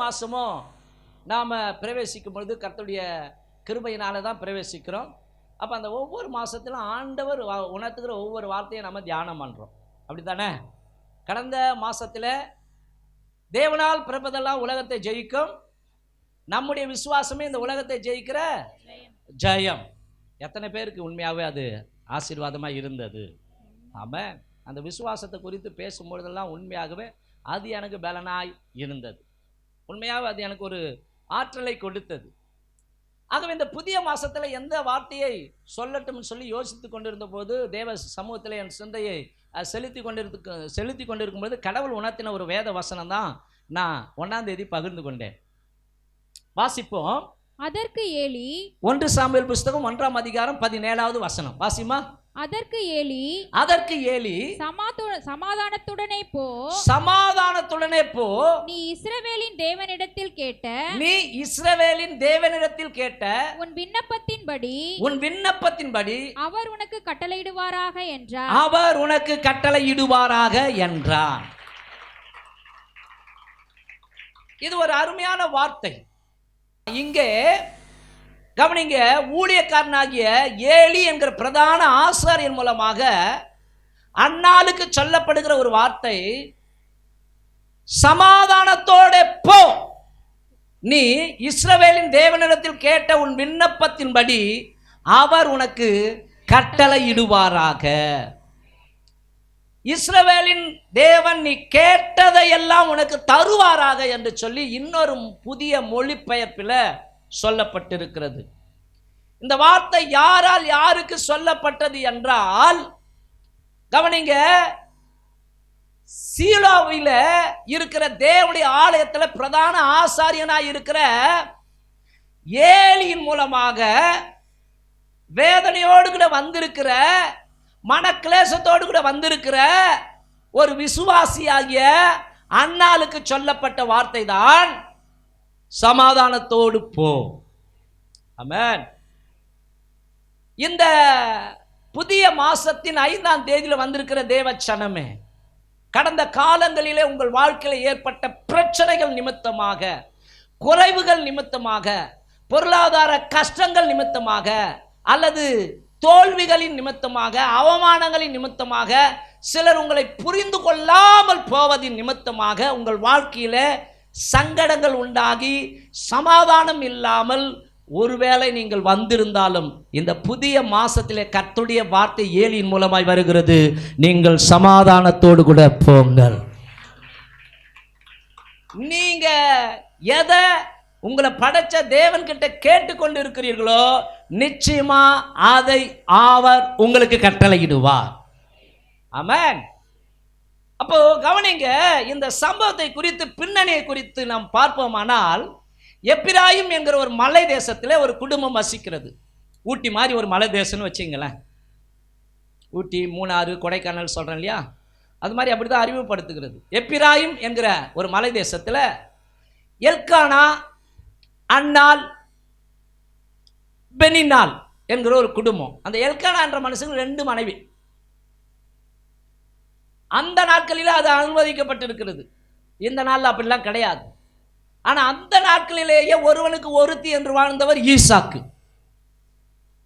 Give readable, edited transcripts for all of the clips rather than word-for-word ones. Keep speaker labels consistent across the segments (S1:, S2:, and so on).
S1: மாதமும் நாம் பிரவேசிக்கும் பொழுது கர்த்தருடைய கிருபையினால தான் பிரவேசிக்கிறோம். அப்போ அந்த ஒவ்வொரு மாதத்திலும் ஆண்டவர் உணர்த்துக்கிற ஒவ்வொரு வார்த்தையை நம்ம தியானம் பண்ணுறோம். அப்படி தானே? கடந்த மாதத்தில் தேவனால் பிறப்பதெல்லாம் உலகத்தை ஜெயிக்கும், நம்முடைய விசுவாசமே இந்த உலகத்தை ஜெயிக்கிற ஜெயம். எத்தனை பேருக்கு உண்மையாகவே அது ஆசீர்வாதமாக இருந்தது? ஆமாம். அந்த விசுவாசத்தை குறித்து பேசும்பொழுதெல்லாம் உண்மையாகவே அது எனக்கு பலனாய் இருந்தது. உண்மையாகவே அது எனக்கு ஒரு ஆற்றலை கொடுத்தது. ஆகவே இந்த புதிய மாதத்தில் எந்த வார்த்தையை சொல்லட்டும்னு சொல்லி யோசித்து கொண்டிருந்த போது தேவ சமூகத்தில் என் சிந்தையை செலுத்தி கொண்டிருக்கும் போது கடவுள் உணர்த்தின ஒரு வேத வசனம் தான் நான் 1ஆம் தேதி பகிர்ந்து கொண்டேன். வாசிப்போம்.
S2: அதற்கு ஏலி,
S1: 1 சாமுவேல் புஸ்தகம் 1ஆம் அதிகாரம் 17வது வசனம் வாசிமா.
S2: அதற்கு ஏலி சமாதானத்துடனே போ, நீ இஸ்ரவேலின் தேவனிடத்தில் கேட்ட உன் விண்ணப்பத்தின்படி அவர் உனக்கு கட்டளையிடுவாராக என்றார். இது ஒரு அருமையான வார்த்தை. இங்கே கவனிங்க, ஊழியக்காரனாகிய ஏலி என்கிற பிரதான ஆசாரியன் மூலமாக அன்னாளுக்கு சொல்லப்படுகிற ஒரு வார்த்தை, சமாதானத்தோட போ, நீ இஸ்ரவேலின் தேவனிடத்தில் கேட்ட உன் விண்ணப்பத்தின்படி அவர் உனக்கு கட்டளையிடுவாராக. இஸ்ரவேலின் தேவன் நீ கேட்டதையெல்லாம் உனக்கு தருவாராக என்று சொல்லி இன்னொரு புதிய மொழிபெயர்ப்பில் சொல்லப்பட்டிருக்கிறது. இந்த வார்த்தை யாரால் யாருக்கு சொல்லப்பட்டது என்றால், கவனிங்க, சீலோவில் இருக்கிற தேவனுடைய ஆலயத்தில் பிரதான ஆசாரியனாய் இருக்கிற ஏலியின் மூலமாக வேதனையோடு கூட வந்திருக்கிற, மனக்லேசத்தோடு கூட வந்திருக்கிற ஒரு விசுவாசியாகிய அன்னாளுக்கு சொல்லப்பட்ட வார்த்தை தான் சமாதானத்தோடு போ. ஆமென். இந்த புதிய மாசத்தின் 5ஆம் தேதியில் வந்திருக்கிற தேவச்சனமே, கடந்த காலங்களிலே உங்கள் வாழ்க்கையில் ஏற்பட்ட பிரச்சனைகள் நிமித்தமாக, குறைவுகள் நிமித்தமாக, பொருளாதார கஷ்டங்கள் நிமித்தமாக, அல்லது தோல்விகளின் நிமித்தமாக, அவமானங்களின் நிமித்தமாக, சிலர் உங்களை புரிந்து கொள்ளாமல் போவதின் நிமித்தமாக உங்கள் வாழ்க்கையில சங்கடங்கள் உண்டாகி சமாதானம் இல்லாமல் ஒருவேளை நீங்கள் வந்திருந்தாலும், இந்த புதிய மாசத்திலே கர்த்தருடைய வார்த்தை ஏலியின் மூலமாய் வருகிறது, நீங்கள் சமாதானத்தோடு கூட போங்கள். நீங்க எதை உங்களை படைச்ச தேவன் கிட்ட கேட்டுக்கொண்டு இருக்கிறீர்களோ நிச்சயமா அதை அவர் உங்களுக்கு கட்டளையிடுவார். ஆமென். அப்போ கவனிங்க, இந்த சம்பவத்தை குறித்து, பின்னணியை குறித்து நாம் பார்ப்போமானால், எப்பிராயிம் என்கிற ஒரு மலை தேசத்தில் ஒரு குடும்பம் வசிக்கிறது. ஊட்டி மாதிரி ஒரு மலை தேசம்னு வச்சுங்களேன். ஊட்டி, மூணாறு, கொடைக்கானல் சொல்கிறேன் இல்லையா, அது மாதிரி அப்படி தான் அறிமுகப்படுத்துகிறது. எப்பிராயிம் என்கிற ஒரு மலை தேசத்தில் எல்கானா, அன்னாள், பெனினாள் என்கிற ஒரு குடும்பம். அந்த எல்கானா என்ற மனுஷனுக்கு 2 மனைவி. அந்த நாட்களில் அது அனுமதிக்கப்பட்டிருக்கிறது. இந்த நாளில் அப்படிலாம் கிடையாது. ஆனால் அந்த நாட்களிலேயே ஒருவனுக்கு ஒருத்தி என்று வாழ்ந்தவர் ஈசாக்கு,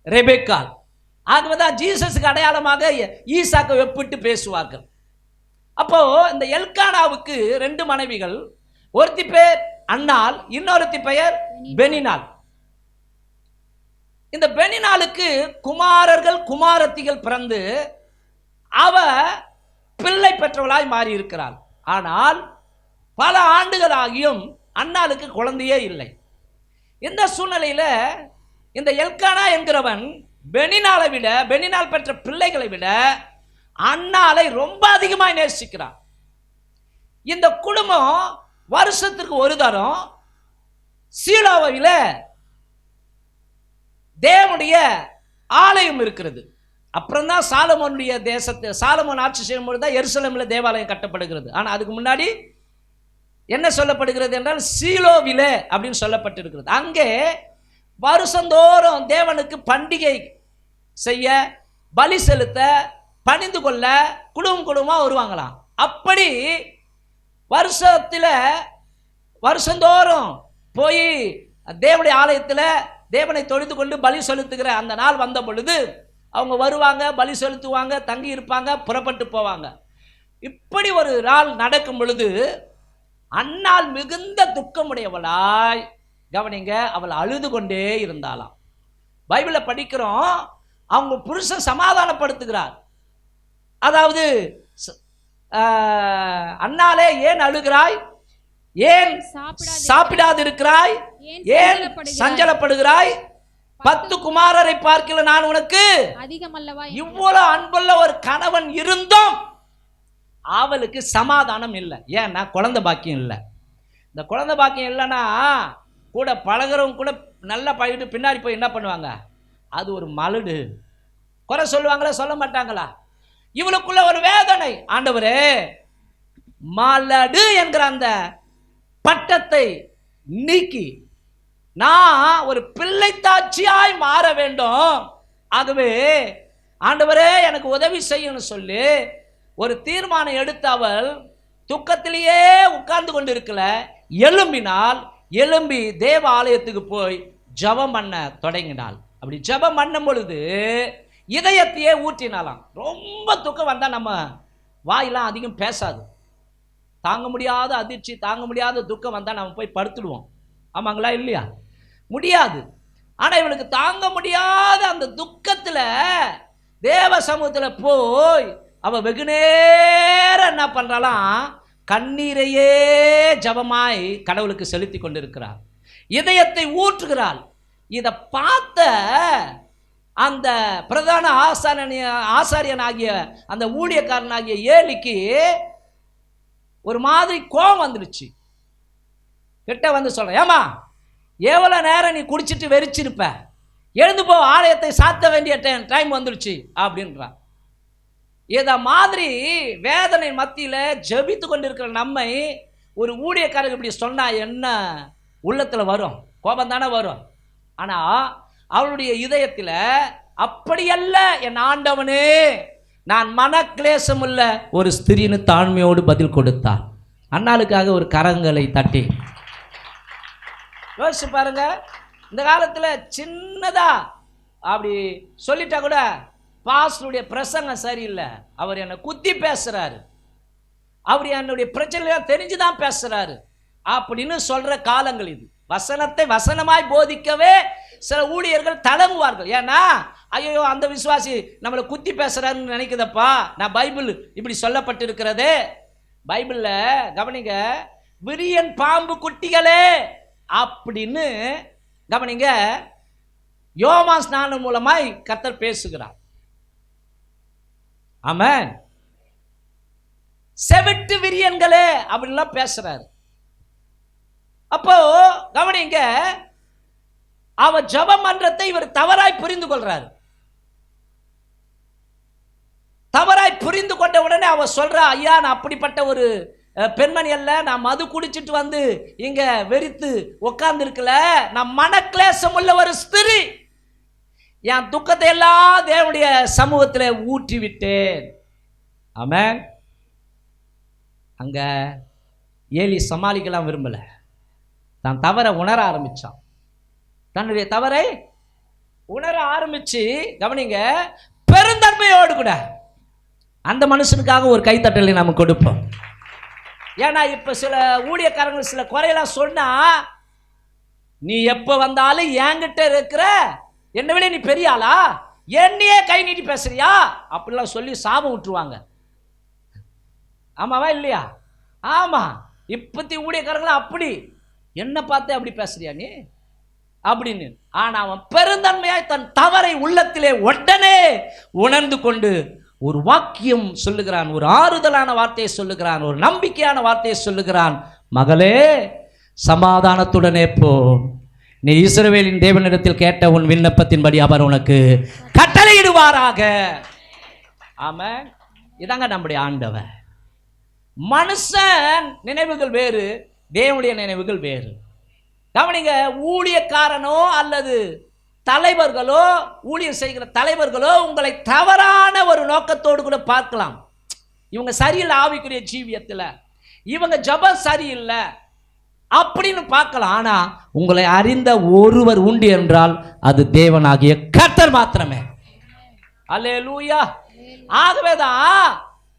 S2: ரெபெக்காள். ஆகவேதான் ஜீசஸுக்கு அடையாளமாக ஈசாக்கை ஒப்பிட்டு பேசுவார்கள். அப்போ இந்த எல்கானாவுக்கு 2 மனைவிகள். ஒருத்தி பேர் அன்னாள், இன்னொருத்தி பெயர் பெனினாள். இந்த பெனினாளுக்கு குமாரர்கள் குமாரத்திகள் பிறந்து அவ பிள்ளை பெற்றவளாய் மாறி இருக்கிறாள். ஆனால் பல ஆண்டுகளாகியும் அன்னாளுக்கு குழந்தையே இல்லை. இந்த சூழ்நிலையில இந்த எல்கானா என்கிறவன் பெனினாள் பெற்ற பிள்ளைகளை விட அன்னாளை ரொம்ப அதிகமாக நேசிக்கிறான். இந்த குடும்பம் வருஷத்துக்கு ஒரு தரம் சீலோவில் தேவனுடைய ஆலயம் இருக்கிறது. அப்புறம் தான் சாலமோன் ஆட்சி செய்யும்போது தான் எருசலேமில் தேவாலயம் கட்டப்படுகிறது. ஆனால் அதுக்கு முன்னாடி என்ன சொல்லப்படுகிறது என்றால் சீலோவிலே அப்படின்னு சொல்லப்பட்டிருக்கிறது. அங்கே வருஷந்தோறும் தேவனுக்கு பண்டிகை செய்ய, பலி செலுத்த, பணிந்து கொள்ள குடும்பமாக வருவாங்களாம். அப்படி வருஷத்தில்
S1: வருஷந்தோறும் போய் தேவனுடைய ஆலயத்தில் தேவனை தொழுது கொண்டு பலி செலுத்துகிற அந்த நாள் வந்த பொழுது அவங்க வருவாங்க, பலி செலுத்துவாங்க, தங்கி இருப்பாங்க, புறப்பட்டு போவாங்க. இப்படி ஒரு நாள் நடக்கும் பொழுது அன்னாள் மிகுந்த துக்கமுடையவளாய், கவனிங்க, அவள் அழுது கொண்டே இருந்தாளாம். பைபிளில் படிக்கிறோம், அவங்க புருஷன் சமாதானப்படுத்துகிறார். அதாவது அன்னாலே ஏன் அழுகிறாய், ஏன் சாப்பிடாது இருக்கிறாய், ஏன் சஞ்சலப்படுகிறாய், 10 குமாரரை பார்க்கல நான் உனக்கு இவ்வளவு அன்புள்ள ஒரு கணவன் இருந்தும் அவளுக்கு சமாதானம் இல்லை. ஏன்னா குழந்தை பாக்கியம் இல்லை. இந்த குழந்தை பாக்கியம் இல்லைன்னா கூட பழகிறவங்க கூட நல்லா பழகிட்டு பின்னாடி போய் என்ன பண்ணுவாங்க, அது ஒரு மலடு. குறை சொல்லுவாங்களா, சொல்ல மாட்டாங்களா? இவளுக்குள்ள ஒரு வேதனை. ஆண்டவரே, மலடு என்கிற அந்த பட்டத்தை நீக்கி நான் ஒரு பிள்ளை தாட்சியாய் மாற வேண்டும். ஆகவே ஆண்டவரே எனக்கு உதவி செய்யணும் சொல்லி ஒரு தீர்மானம் எடுத்து அவள் துக்கத்திலேயே உட்கார்ந்து கொண்டு இருக்கல, எழும்பினால். எழும்பி தேவ ஆலயத்துக்கு போய் ஜெபம் பண்ண தொடங்கினாள். அப்படி ஜெபம் பண்ணும் பொழுது இதயத்தையே ஊற்றினாலாம். ரொம்ப துக்கம் வந்தால் நம்ம வாயெல்லாம் அதிகம் பேசாது. தாங்க முடியாத அதிர்ச்சி, தாங்க முடியாத துக்கம் வந்தால் நம்ம போய் படுத்துடுவோம். ஆமாங்களா இல்லையா? முடியாது. ஆனால் இவளுக்கு தாங்க முடியாத அந்த துக்கத்தில் தேவ சமூகத்தில் போய் அவள் வெகு நேரம் என்ன பண்ணுறாலாம், கண்ணீரையே ஜபமாய் கடவுளுக்கு செலுத்தி கொண்டிருக்கிறாள், இதயத்தை ஊற்றுகிறாள். இதை பார்த்த அந்த பிரதான ஆசாரியனாகிய அந்த ஊழியக்காரனாகிய ஏலிக்கு ஒரு மாதிரி கோபம் வந்துடுச்சு. கிட்ட வந்து சொல்கிறேன், ஏமா எவ்வளோ நேரம் நீ குடிச்சிட்டு வெறிச்சிருப்ப, எழுந்து போ, ஆலயத்தை சாத்த வேண்டிய டைம் வந்துடுச்சு அப்படின்றான். இதை மாதிரி வேதனை மத்தியில் ஜெபித்து கொண்டிருக்கிற நம்மை ஒரு ஊழியக்காரர் இப்படி சொன்னால் என்ன உள்ளத்தில் வரும்? கோபம் தானே வரும். ஆனால் அவளுடைய இதயத்தில் அப்படியல்ல, என் ஆண்டவனே, நான் மனக்லேசம் உள்ள ஒரு ஸ்திரீன்னு தாழ்மையோடு பதில் கொடுத்தார். அன்னாளுக்காக ஒரு கரங்களை தட்டி யோசிச்சு பாருங்க. இந்த காலத்தில் சின்னதா அப்படி சொல்லிட்டா கூட பாஸ்டருடைய பிரசங்கம் சரியில்லை, அவர் என்னை குத்தி பேசுறாரு, அவர் என்னுடைய பிரச்சனையா தெரிஞ்சுதான் பேசுறாரு அப்படின்னு சொல்ற காலங்கள் இது. வசனத்தை வசனமாய் போதிக்கவே சில ஊழியர்கள் தடங்குவார்கள். ஏன்னா ஐயோ அந்த விசுவாசி நம்மளை குத்தி பேசுறாருன்னு நினைக்குதப்பா, நான் பைபிள் இப்படி சொல்லப்பட்டிருக்கிறதே. பைபிளில் கவனிங்க, விரியன் பாம்பு குட்டிகளே அப்படின்னு கவனிங்க, யோவான் ஸ்நானம் மூலமாய் கர்த்தர் பேசுகிறார். ஆமென். செவிட்டு விரியன்களே அப்படின்லாம் பேசுறாரு. அப்போ கவனிங்க, அவ ஜெப மன்றத்தை இவர் தவறாய் புரிந்து கொள்றாரு. தவறாய் புரிந்து கொண்ட உடனே அவ சொல்றா, ஐயா நான் அப்படிப்பட்ட ஒரு பெண்மணி அல்ல, நான் மது குடிச்சிட்டு வந்து இங்க வெறித்து உட்கார்ந்து இருக்கல, நான் மனக்லேசம் உள்ள ஒரு ஸ்திரீ, என் துக்கத்தை எல்லாம் தேவனுடைய சமூகத்தில் ஊற்றி விட்டேன். ஆமென். அங்க ஏலி சமாளிக்கலாம் விரும்பல, தான் தவறை உணர ஆரம்பிச்சான். தன்னுடைய தவறை உணர ஆரம்பிச்சு கவனிங்க, பெருந்தன்மையோடு கூட அந்த மனுஷனுக்காக ஒரு கைத்தட்டலை நம்ம கொடுப்போம். ஏன்னா இப்ப சில ஊழியக்காரங்க சில குறையெல்லாம் சொன்னா, நீ எப்ப வந்தாலும் என்கிட்ட இருக்கிற, என்னை விட நீ பெரிய ஆளா, என்னையே கை நீட்டி பேசுறியா அப்படிலாம் சொல்லி சாபம் விட்டுருவாங்க. ஆமாவா இல்லையா? ஆமா. இப்பத்தி ஊழியக்காரங்களா அப்படி, என்ன பார்த்து அப்படி பேசுறியா நீ அப்படின்னு. ஆனா அவன் பெருந்தன்மையாய் தன் தவறை உள்ளத்திலே உடனே உணர்ந்து கொண்டு ஒரு வாக்கியம் சொல்லுகிறான், ஒரு ஆறுதலான வார்த்தையை சொல்லுகிறான், ஒரு நம்பிக்கையான வார்த்தையை சொல்லுகிறான். மகளே, சமாதானத்துடனே போ, நீ இஸ்ரவேலின் தேவனிடத்தில் கேட்ட உன் விண்ணப்பத்தின்படி அவர் உனக்கு கட்டளையிடுவாராக. ஆமென். இதாங்க நம்முடைய ஆண்டவர். மனுஷன் நினைவுகள் வேறு, தேவனுடைய நினைவுகள் வேறு. கவனிங்க, ஊழியக்காரனோ அல்லது தலைவர்களோ, ஊழியர் செய்கிற தலைவர்களோ உங்களை தவறான ஒரு நோக்கத்தோடு கூட பார்க்கலாம். இவங்க சரியில்லை, ஆவிக்குரிய ஜீவியத்தில் இவங்க ஜபம் சரியில்லை
S2: அப்படின்னு பார்க்கலாம். ஆனா உங்களை அறிந்த ஒருவர் உண்டு என்றால் அது தேவனாகிய கர்த்தர் மாத்திரமே. அல்லேலூயா. ஆகவேதான்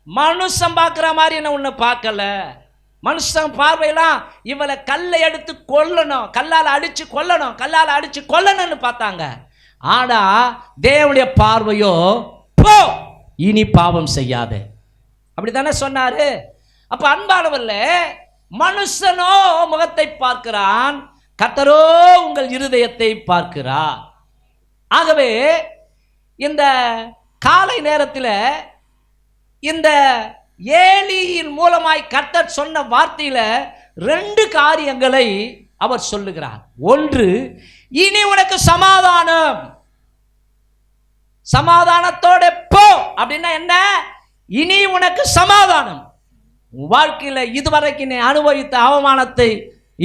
S2: மனுஷன் பார்க்கிற மாதிரி என்ன ஒண்ணு பார்க்கல. மனுஷன் பார்வையெல்லாம் இவளை கல்லை எடுத்து கொல்லணும், கல்லால் அடிச்சு கொல்லணும், கல்லால் அடிச்சு கொல்லணும்னு பார்த்தாங்க. ஆனா தேவனுடைய பார்வையோ போ, இனி பாவம் செய்யாதே, அப்படித்தானே சொன்னாரு. அப்ப அன்பானவர்ல, மனுஷனோ முகத்தை பார்க்கிறான், கர்த்தரோ உங்கள் இருதயத்தை பார்க்கிறார். ஆகவே இந்த காலை நேரத்தில் இந்த ஏலியின் மூலமாய் கர்த்தர் சொன்ன வார்த்தையில 2 காரியங்களை அவர் சொல்லுகிறார். ஒன்று, இனி உனக்கு சமாதானம், சமாதானத்தோட போ. அப்படின்னா என்ன? இனி உனக்கு சமாதானம். வாழ்க்கையில இதுவரைக்கும் நீ அனுபவித்த அவமானத்தை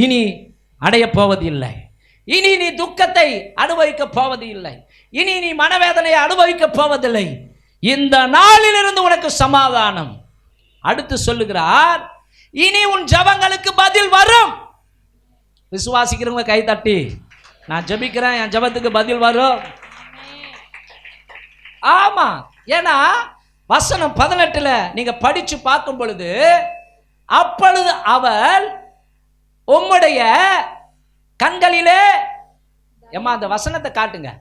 S2: இனி அடைய போவதில்லை. இனி நீ துக்கத்தை அனுபவிக்க போவதில்லை. இனி நீ மனவேதனையை அனுபவிக்க போவதில்லை. இந்த நாளிலிருந்து உனக்கு சமாதானம். அடுத்து சொல்லுகிறார், இனி உன் ஜெபங்களுக்கு பதில் வரும். விசுவாசிக்கிறவங்க கை தட்டி, நான் ஜெபிக்கிறேன், என் ஜெபத்துக்கு பதில் வரும். ஆமா, ஏன்னா வசனம் 18ல நீங்க படிச்சு பார்க்கும் பொழுது, அப்பொழுது அவள் உம்முடைய கண்களிலே, ஏமா அந்த வசனத்தை காட்டுங்க.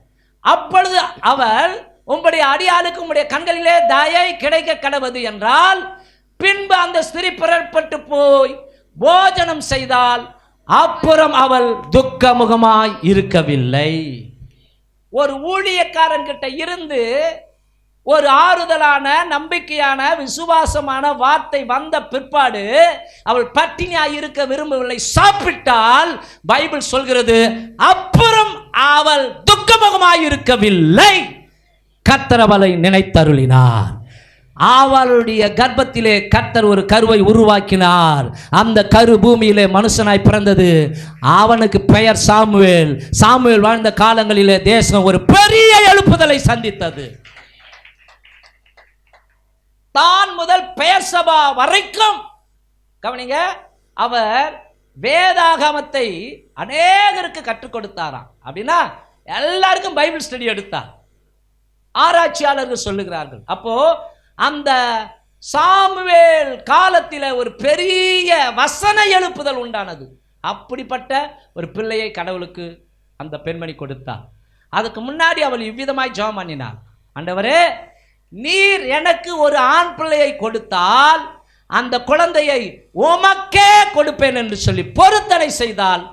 S2: அப்பொழுது அவள் உம்முடைய அடியாளுக்கு உம்முடைய கண்களிலே தயை கிடைக்க கடவது என்றால், பின்பு அந்த ஸ்திரீ புறப்பட்டு போய் போஜனம் செய்தால் அப்புறம் அவள் துக்கமுகமாய் இருக்கவில்லை. ஒரு ஊழியக்காரன் கிட்ட இருந்து ஒரு ஆறுதலான, நம்பிக்கையான, விசுவாசமான வார்த்தை வந்த பிற்பாடு அவள் பட்டினியாய் இருக்க விரும்பவில்லை. சாப்பிட்டால் பைபிள் சொல்கிறது அப்புறம் அவள் துக்கமுகமாய் இருக்கவில்லை. கர்த்தர் அவளை நினைத்தருளினார். அவளுடைய கர்ப்பத்திலே கர்த்தர் ஒரு கருவை உருவாக்கினார். அந்த கரு பூமியிலே மனுஷனாய் பிறந்தது. அவனுக்கு பெயர் சாமுவேல். சாமுவேல் வாழ்ந்த காலங்களிலே தேசம் ஒரு பெரிய எழுப்புதலை சந்தித்தது. தான் முதல் பெயர் சபா வரைக்கும் கவனிங்க, அவர் வேதாகமத்தை அநேகருக்கு கற்றுக் கொடுத்தாராம். அப்படின்னா எல்லாருக்கும் பைபிள் ஸ்டடி எடுத்தார். ஆராய்ச்சியாளர்கள் சொல்லுகிறார்கள். அப்போ அந்த சாமுவேல் காலத்தில் ஒரு பெரிய வசன எழுப்புதல் உண்டானது. அப்படிப்பட்ட ஒரு பிள்ளையை கடவுளுக்கு அந்த பெண்மணி கொடுத்தார். அதுக்கு முன்னாடி அவள் இவ்விதமாய் ஜெபம் பண்ணினார், ஆண்டவரே, நீர் எனக்கு ஒரு ஆண் பிள்ளையை கொடுத்தால் அந்த குழந்தையை உமக்கே கொடுப்பேன் என்று சொல்லி பொருத்தனை செய்தால்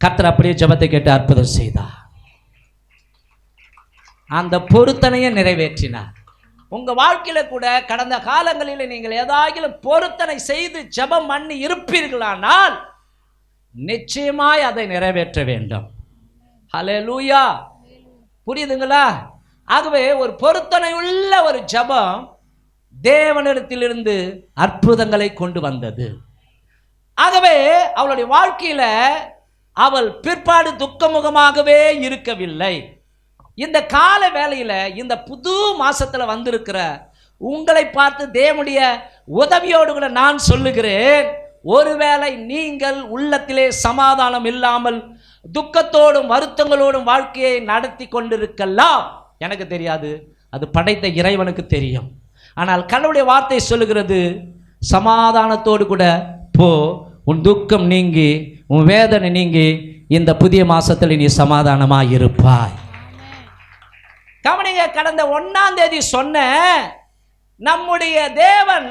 S2: கர்த்தர் அப்படியே ஜெபத்தை கேட்டு அற்புதம் செய்தார். அந்த பொருத்தனையை நிறைவேற்றினார். உங்க வாழ்க்கையில கூட கடந்த காலங்களில் நீங்கள் ஏதாவது பொருத்தனை செய்து ஜெபம் பண்ணி இருப்பீர்களானால் நிச்சயமாய் அதை நிறைவேற்ற வேண்டும். ஹல்லேலூயா. புரியுதுங்களா? ஆகவே ஒரு பொருத்தனை உள்ள ஒரு ஜெபம் தேவனிடத்திலிருந்து அற்புதங்களை கொண்டு வந்தது. ஆகவே அவளுடைய வாழ்க்கையில அவள் பிற்பாடு துக்கமுகமாகவே இருக்கவில்லை. இந்த கால வேளையில இந்த புது மாசத்துல வந்திருக்கிற உங்களை பார்த்து தேவனுடைய உதவியோடு கூட நான் சொல்லுகிறேன், ஒருவேளை நீங்கள் உள்ளத்திலே சமாதானம் இல்லாமல் துக்கத்தோடும் வருத்தங்களோடும் வாழ்க்கையை நடத்தி கொண்டிருக்கலாம். எனக்கு தெரியாது, அது படைத்த இறைவனுக்கு தெரியும். ஆனால் கடவுளுடைய வார்த்தை சொல்லுகிறது, சமாதானத்தோடு கூட போ, உன் துக்கம் நீங்கி உன் வேதனை நீங்கி இந்த புதிய மாசத்தில் நீ சமாதானமாய் இருப்பாய். கவனிங்க, கடந்த 1ஆம் தேதி சொன்ன நம்முடைய தேவன்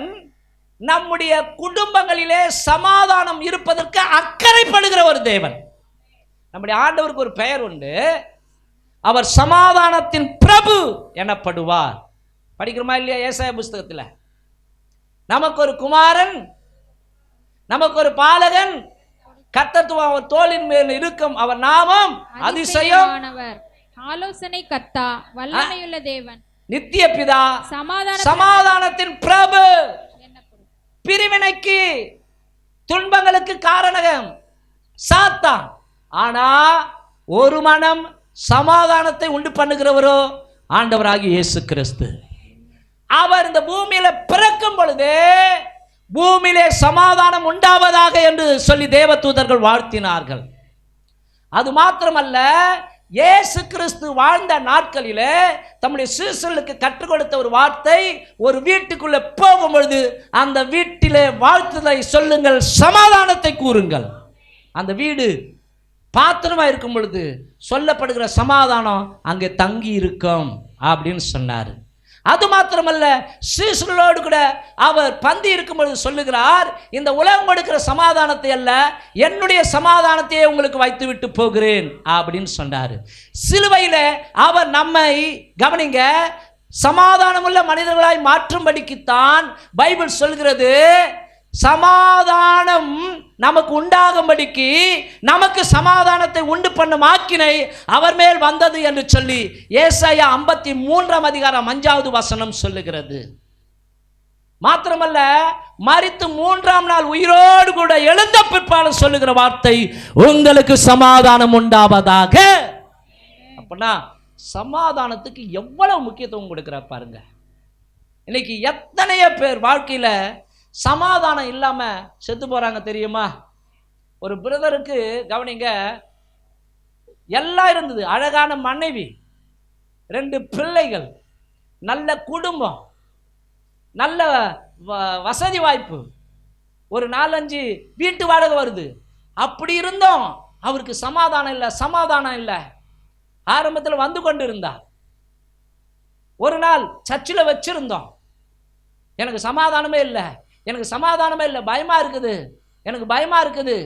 S2: நம்முடைய குடும்பங்களிலே சமாதானம் இருப்பதற்கு அக்கறைப்படுகிற ஒரு தேவன். நம்முடைய ஆண்டவருக்கு ஒரு பெயர் உண்டு, அவர் சமாதானத்தின் பிரபு எனப்படுவார். படிக்கிறோமா இல்லையா? ஏசாயா புஸ்தகத்தில் நமக்கு ஒரு குமாரன், நமக்கு ஒரு பாலகன், கர்த்தத்துவம் அவர் தோளின் மேல் இருக்கும், அவர் நாமம் அதிசயம்,
S3: ஆலோசனை கர்த்தா, வல்லமையுள்ள தேவன்,
S2: நித்திய பிதா, சமாதானத்தின் பிரபு. பிரிவினைக்கு துன்பங்களுக்கு காரணம் சாத்தான். ஆனா ஒரு மனம் சமாதானத்தை உண்டு பண்ணுகிறவரோ ஆண்டவராகிய இயேசு கிறிஸ்து. அவர் இந்த பூமியில பிறக்கும் பொழுது பூமியிலே சமாதானம் உண்டாவதாக என்று சொல்லி தேவதூதர்கள் வாழ்த்தினார்கள். அது மாத்திரமல்ல, இயேசு கிறிஸ்து வாழ்ந்த நாட்களிலே தம்முடைய சீசர்களுக்கு கற்றுக் கொடுத்த ஒரு வார்த்தை, ஒரு வீட்டுக்குள்ளே போகும் பொழுது அந்த வீட்டிலே வாழ்த்துதலை சொல்லுங்கள், சமாதானத்தை கூறுங்கள். அந்த வீடு பாத்திரமா இருக்கும் பொழுது சொல்லப்படுகிற சமாதானம் அங்கே தங்கி இருக்கும் அப்படின்னு சொன்னார். அது மாத்திரமல்ல, சீசர்களோடு கூட அவர் பந்தி இருக்கும் பொழுது சொல்லுகிறார், இந்த உலகம் கொடுக்கிற சமாதானத்தை அல்ல, என்னுடைய சமாதானத்தையே உங்களுக்கு வைத்து விட்டு போகிறேன் அப்படின்னு சொன்னார். சிலுவையில் அவர் நம்மை கவனிங்க, சமாதானமுள்ள மனிதர்களாய் மாற்றும்படிக்குத்தான் பைபிள் சொல்கிறது. சமாதானம் நமக்கு உண்டாகும்படிக்கு, நமக்கு சமாதானத்தை உண்டு பண்ணும் ஆக்கினை அவர் மேல் வந்தது என்று சொல்லி ஏசாயா 53:5 சொல்லுகிறது. மாத்திரமல்ல, மரித்து 3ஆம் நாள் உயிரோடு கூட எழுந்த பிற்பாடு சொல்லுகிற வார்த்தை, உங்களுக்கு சமாதானம் உண்டாவதாக. அப்படின்னா சமாதானத்துக்கு எவ்வளவு முக்கியத்துவம் கொடுக்கிற பாருங்க. இன்னைக்கு எத்தனையோ பேர் வாழ்க்கையில சமாதானம் இல்லாம செத்து போறாங்க தெரியுமா? ஒரு பிரதருக்கு கவனிங்க, எல்லாம் இருந்தது, அழகான மனைவி, 2 பிள்ளைகள், நல்ல குடும்பம், நல்ல வசதி வாய்ப்பு, ஒரு 4-5 வீட்டு வாடகை வருது. அப்படி இருந்தோம் அவருக்கு சமாதானம் இல்லை. ஆரம்பத்தில் வந்து கொண்டு இருந்தார். ஒரு நாள் சர்ச்சில் வச்சிருந்தோம், எனக்கு சமாதானமே இல்லை, பயமா இருக்குது.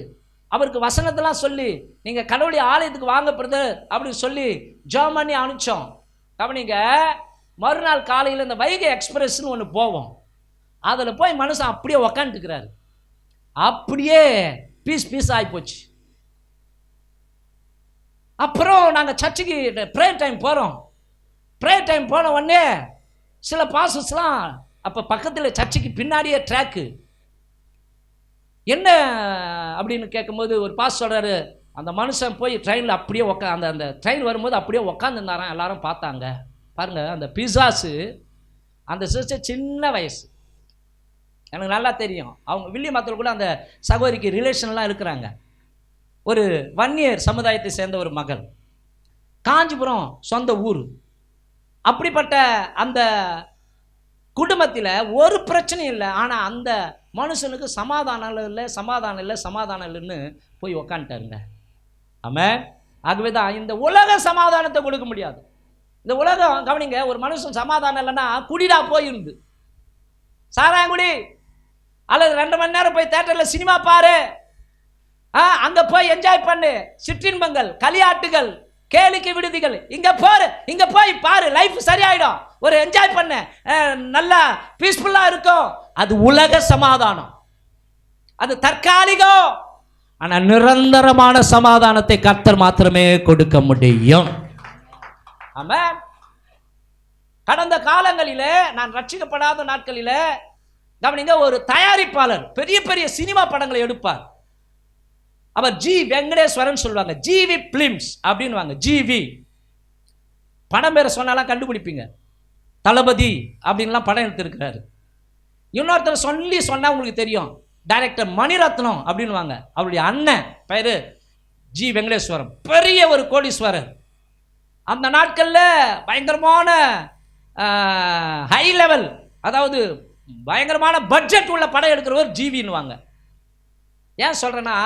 S2: அவருக்கு வசனத்தெல்லாம் சொல்லி, நீங்கள் கடவுளுடைய ஆலயத்துக்கு வாங்க பிரதர் அப்படின்னு சொல்லி ஜெபம் பண்ணி அனுப்பிச்சோம். கவனிங்க, மறுநாள் காலையில் இந்த வைகை எக்ஸ்பிரஸ்ன்னு ஒன்று போவோம், அதில் போய் மனுஷன் அப்படியே உக்காந்துக்கிறாரு. அப்படியே பீஸ் ஆகிப்போச்சு. அப்புறம் நாங்கள் சர்ச்சுக்கு ப்ரேயர் டைம் போகிறோம். ப்ரேயர் டைம் போன உடனே சில பாசஸ்லாம், அப்போ பக்கத்தில் சர்ச்சுக்கு பின்னாடியே ட்ராக்கு, என்ன அப்படின்னு கேட்கும்போது ஒரு பாஸ் சொல்கிறாரு, அந்த மனுஷன் போய் ட்ரெயினில் அப்படியே அந்த ட்ரெயின் வரும்போது அப்படியே உக்காந்துருந்தாரான். எல்லாரும் பார்த்தாங்க. பாருங்கள், அந்த பிசாசு, அந்த சிஸ்டர் சின்ன வயசு, எனக்கு நல்லா தெரியும். அவங்க வில்லியமத்தில் கூட அந்த சகோதரிக்கு ரிலேஷன்லாம் இருக்கிறாங்க. ஒரு வன்னியர் சமுதாயத்தை சேர்ந்த ஒரு மகள், காஞ்சிபுரம் சொந்த ஊர். அப்படிப்பட்ட அந்த குடும்பத்தில் ஒரு பிரச்சனையும் இல்லை. ஆனால் அந்த மனுஷனுக்கு சமாதானம் இல்லைன்னு போய் உக்காந்துட்டாருங்க. ஆமாம். ஆகவே தான் இந்த உலக சமாதானத்தை கொடுக்க முடியாது. இந்த உலகம் கவனிங்க, ஒரு மனுஷன் சமாதானம் இல்லைன்னா குடிடா போயிருந்து, சாராங்குடி, அல்லது 2 மணி நேரம் போய் தேட்டரில் சினிமா பாரு, அங்கே போய் என்ஜாய் பண்ணு, சிற்றின்பங்கள், களியாட்டுகள், கேளிக்கை விடுதிகள், இங்கே போய் பாரு, லைஃப் சரியாயிடும், ஒரு என்ஜாய் பண்ண, நல்லா பீஸ்ஃபுல்லாக இருக்கும். அது உலக சமாதானம், அது தற்காலிகம். ஆனால் நிரந்தரமான சமாதானத்தை கர்த்தர் மாத்திரமே கொடுக்க முடியும். ஆமாம். கடந்த காலங்களிலே, நான் ரட்சிக்கப்படாத நாட்களிலே கவனிங்க, ஒரு தயாரிப்பாளர் பெரிய பெரிய சினிமா படங்களை எடுப்பார். அவர் ஜி வெங்கடேஸ்வரன் சொல்லுவாங்க, ஜிவி பிலிம்ஸ் அப்படின்வாங்க. ஜிவி படம் பேரை சொன்னாலாம் கண்டுபிடிப்பீங்க. தளபதி அப்படின்லாம் படம் எடுத்திருக்கிறாரு. இன்னொருத்தர் சொன்னால் உங்களுக்கு தெரியும், டைரக்டர் மணிரத்னம் அப்படின்வாங்க. அவருடைய அண்ணன் பெயர் ஜி வெங்கடேஸ்வரம், பெரிய ஒரு கோடீஸ்வரர். அந்த நாட்களில் பயங்கரமான ஹை லெவல், அதாவது பயங்கரமான பட்ஜெட் உள்ள படம் எடுக்கிறவர் ஜிவின்னுவாங்க. ஏன் சொல்கிறேன்னா,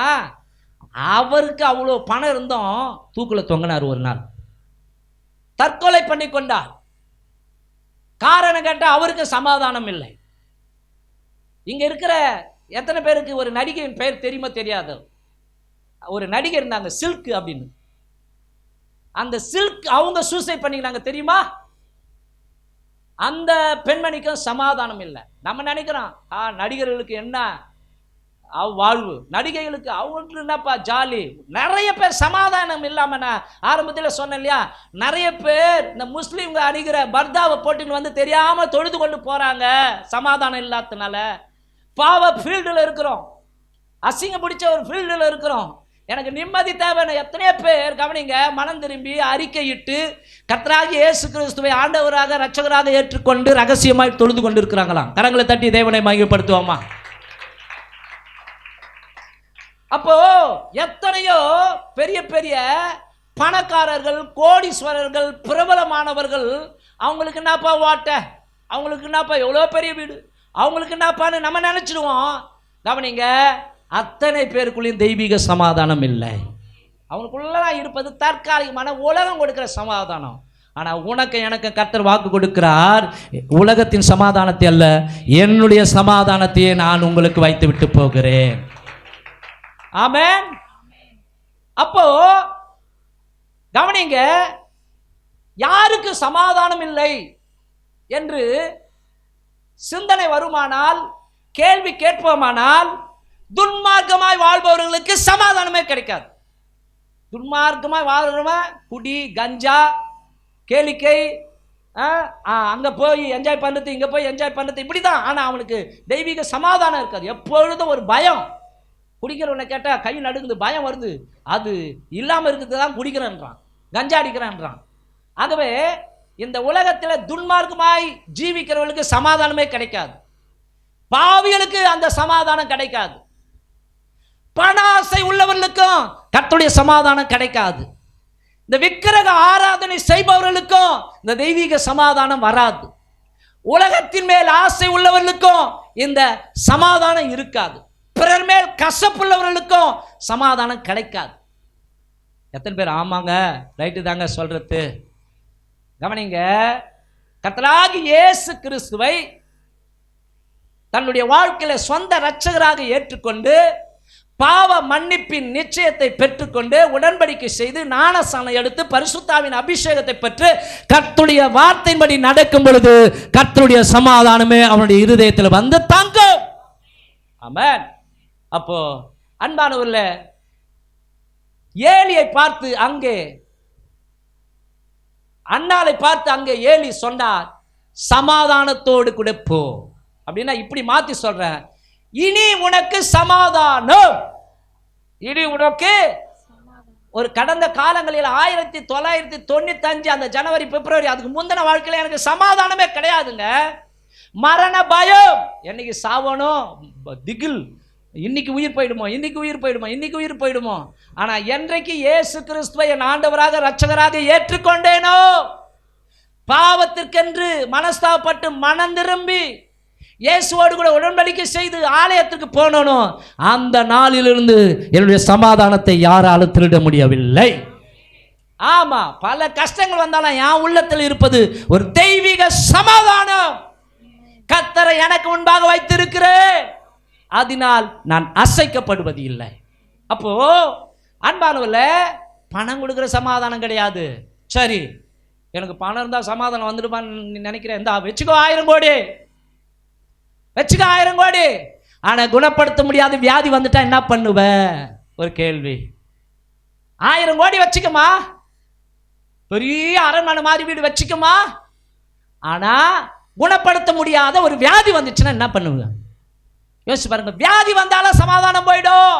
S2: அவருக்கு அவ்வளோ பணம் இருந்தும் தூக்கில் தொங்கினார். ஒரு நாள் தற்கொலை பண்ணி கொண்டார். காரணம் கேட்டால் அவருக்கு சமாதானம் இல்லை. இங்கே இருக்கிற எத்தனை பேருக்கு ஒரு நடிகையின் பெயர் தெரியுமா தெரியாது? ஒரு நடிகை இருந்தாங்க, சில்க் அப்படின்னு. அந்த சில்க் அவங்க சூசைட் பண்ணிக்கிறாங்க தெரியுமா? அந்த பெண்மணிக்கும் சமாதானம் இல்லை. நம்ம நினைக்கிறோம் நடிகர்களுக்கு என்ன வாழ்வு, நடிகைகளுக்கு அவங்களுக்கு என்னப்பா ஜாலி. நிறைய பேர் சமாதானம் இல்லாமல், நான் ஆரம்பத்தில் சொன்னேன் இல்லையா, நிறைய பேர் இந்த முஸ்லீம்க அணிகிற பர்தாவை போட்டுன்னு வந்து தெரியாமல் தொழுது கொண்டு போகிறாங்க, சமாதானம் இல்லாததுனால. பாவ ஃபீல்டில் இருக்கிறோம், அசிங்க பிடிச்ச ஒரு ஃபீல்டில் இருக்கிறோம். எனக்கு நிம்மதி தேவைன்னு எத்தனையோ பேர் கவனிங்க, மனம் திரும்பி அறிக்கையிட்டு கர்த்தராகிய இயேசு கிறிஸ்துவை ஆண்டவராக இரட்சகராக ஏற்றுக்கொண்டு ரகசியமாய் தொழுது கொண்டு இருக்கிறாங்களாம். கரங்களை தட்டி தேவனை மகிமைப்படுத்துவோமா?
S1: அப்போ எத்தனையோ பெரிய பெரிய பணக்காரர்கள், கோடீஸ்வரர்கள், பிரபலமானவர்கள், அவங்களுக்கு என்னப்பா வாட்ட, அவங்களுக்கு என்னப்பா எவ்வளோ பெரிய வீடு, அவங்களுக்கு என்னப்பான்னு நம்ம நினச்சிடுவோம். கவனிங்க, அத்தனை பேருக்குள்ளேயும் தெய்வீக சமாதானம் இல்லை. அவங்களுக்குள்ளதான் இருப்பது தற்காலிகமான உலகம் கொடுக்கிற சமாதானம். ஆனால் உனக்கு எனக்கு கர்த்தர் வாக்கு கொடுக்கிறார், உலகத்தின் சமாதானத்தை அல்ல, என்னுடைய சமாதானத்தையே நான் உங்களுக்கு வைத்து விட்டு போகிறேன். ஆமென். அப்போ கவனிங்க, யாருக்கு சமாதானம் இல்லை என்று சிந்தனை வருமானால், கேள்வி கேட்போமானால், துன்மார்க்கமாய் வாழ்பவர்களுக்கு சமாதானமே கிடைக்காது. துன்மார்க்கமாய் வாழ்றவன் குடி, கஞ்சா, கேளிக்கை, அங்கே போய் என்ஜாய் பண்ணுறது, இங்கே போய் என்ஜாய் பண்ணுறது, இப்படி தான். ஆனால் அவனுக்கு தெய்வீக சமாதானம் இருக்காது. எப்பொழுதும் ஒரு பயம். குடிக்கிறவனை கேட்டால் கை நடுங்குது, பயம் வருது. அது இல்லாமல் இருக்கிறது தான் குடிக்கிறேன்றான், கஞ்சா அடிக்கிறேன்றான். ஆகவே இந்த உலகத்தில் துன்மார்க்கமாய் ஜீவிக்கிறவர்களுக்கு சமாதானமே கிடைக்காது. பாவிகளுக்கு அந்த சமாதானம் கிடைக்காது. பண ஆசை உள்ளவர்களுக்கும் கர்த்தருடைய சமாதானம் கிடைக்காது. இந்த விக்கிரக ஆராதனை செய்பவர்களுக்கும் இந்த தெய்வீக சமாதானம் வராது. உலகத்தின் மேல் ஆசை உள்ளவர்களுக்கும் இந்த சமாதானம் இருக்காது. பிறர் மேல் கசப்புள்ளவர்களுக்கும் சமாதானம் கிடைக்காது. எத்தனை பேர் ஆமாங்க ரைட்டு தாங்க சொல்றது? கவனிங்க, கர்த்தராகிய இயேசு கிறிஸ்துவை தன்னுடைய வாழ்க்கையில சொந்த இரட்சகராக ஏற்றுக்கொண்டு பாவ மன்னிப்பின் நிச்சயத்தை பெற்றுக்கொண்டு உடன்படிக்கை செய்து ஞானஸ்நானம் எடுத்து பரிசுத்தாவின் அபிஷேகத்தை பெற்று கர்த்தருடைய வார்த்தையின்படி நடக்கும் பொழுது கர்த்தருடைய சமாதானமே அவனுடைய இருதயத்தில் வந்து தங்கும். ஆமென். அப்போ அன்பானவர்களே, ஏலியை பார்த்து அங்கே, அன்னாளை பார்த்து அங்கே ஏலி சொன்னார், சமாதானத்தோடு கூட போ. அப்படின்னா இப்படி மாத்தி சொல்றேன், இனி உனக்கு சமாதானம். இனி உனக்கு ஒரு கடந்த காலங்களில் 1995 அந்த ஜனவரி பிப்ரவரி அதுக்கு முந்தின வாழ்க்கையில் எனக்கு சமாதானமே கிடையாதுங்க. மரண பயம், என்னைக்கு சாவணும், திகில், இன்னைக்கு உயிர் போயிடுமோ, இன்னைக்கு உயிர் போயிடுமோ, இன்னைக்கு உயிர் போயிடுமோ. ஆனால் என்றைக்கு இயேசு கிறிஸ்துவை என் ஆண்டவராக இரட்சகராக ஏற்றுக்கொண்டேனோ, பாவத்திற்கென்று மனஸ்தாபப்பட்டு மனம் திரும்பி இயேசுவோடு கூட உடன்படிக்கை செய்து ஆலயத்துக்கு போனோனோ, அந்த நாளிலிருந்து என்னுடைய சமாதானத்தை யாராலும் திருட முடியவில்லை. ஆமா, பல கஷ்டங்கள் வந்தாலும் என் உள்ளத்தில் இருப்பது ஒரு தெய்வீக சமாதானம். கர்த்தரை எனக்கு முன்பாக வைத்திருக்கிறேன், அதனால் நான் அசைக்கப்படுவது இல்லை. அப்போ அன்பானவர்களே, பணம் கொடுக்குற சமாதானம் கிடையாது. சரி, எனக்கு பணம் இருந்தால் சமாதானம் வந்துடுமான்னு நினைக்கிறேன். இந்த வச்சுக்கோ 1000 கோடி, வச்சுக்க 1000 கோடி. ஆனால் குணப்படுத்த முடியாத வியாதி வந்துட்டா என்ன பண்ணுவ? ஒரு கேள்வி. 1000 கோடி வச்சுக்கமா, பெரிய அரண்மனை மாதிரி வீடு வச்சுக்கமா, ஆனால் குணப்படுத்த முடியாத ஒரு வியாதி வந்துச்சுன்னா என்ன பண்ணுவ? யோசிச்சு பாருங்க. வியாதி வந்தாலும் சமாதானம் போயிடும்.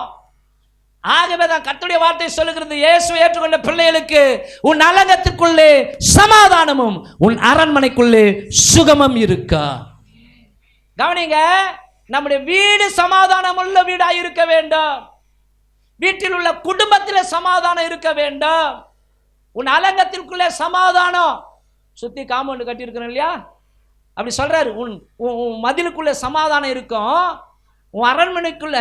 S1: ஆகவே தான் கர்த்தருடைய வார்த்தை சொல்லுகிறது, இயேசுவை ஏற்றுக்கொண்ட பிள்ளைகளுக்கு உன் அலங்கத்திற்குள்ளே சமாதானமும் உன் அரண்மனைக்குள்ளே சுகமும் இருக்கா. கவனிங்க, நம்முடைய வீடு சமாதானம் உள்ள வீடாக இருக்க வேண்டும். வீட்டில் உள்ள குடும்பத்தில் சமாதானம் இருக்க வேண்டும். உன் அலங்கத்திற்குள்ளே சமாதானம். சுத்தி காம்பவுண்டு கட்டி இருக்கிறோம் இல்லையா, அப்படி சொல்றாரு. உன் மதிலுக்குள்ள சமாதானம் இருக்கும், உன் அரண்மனைக்குள்ள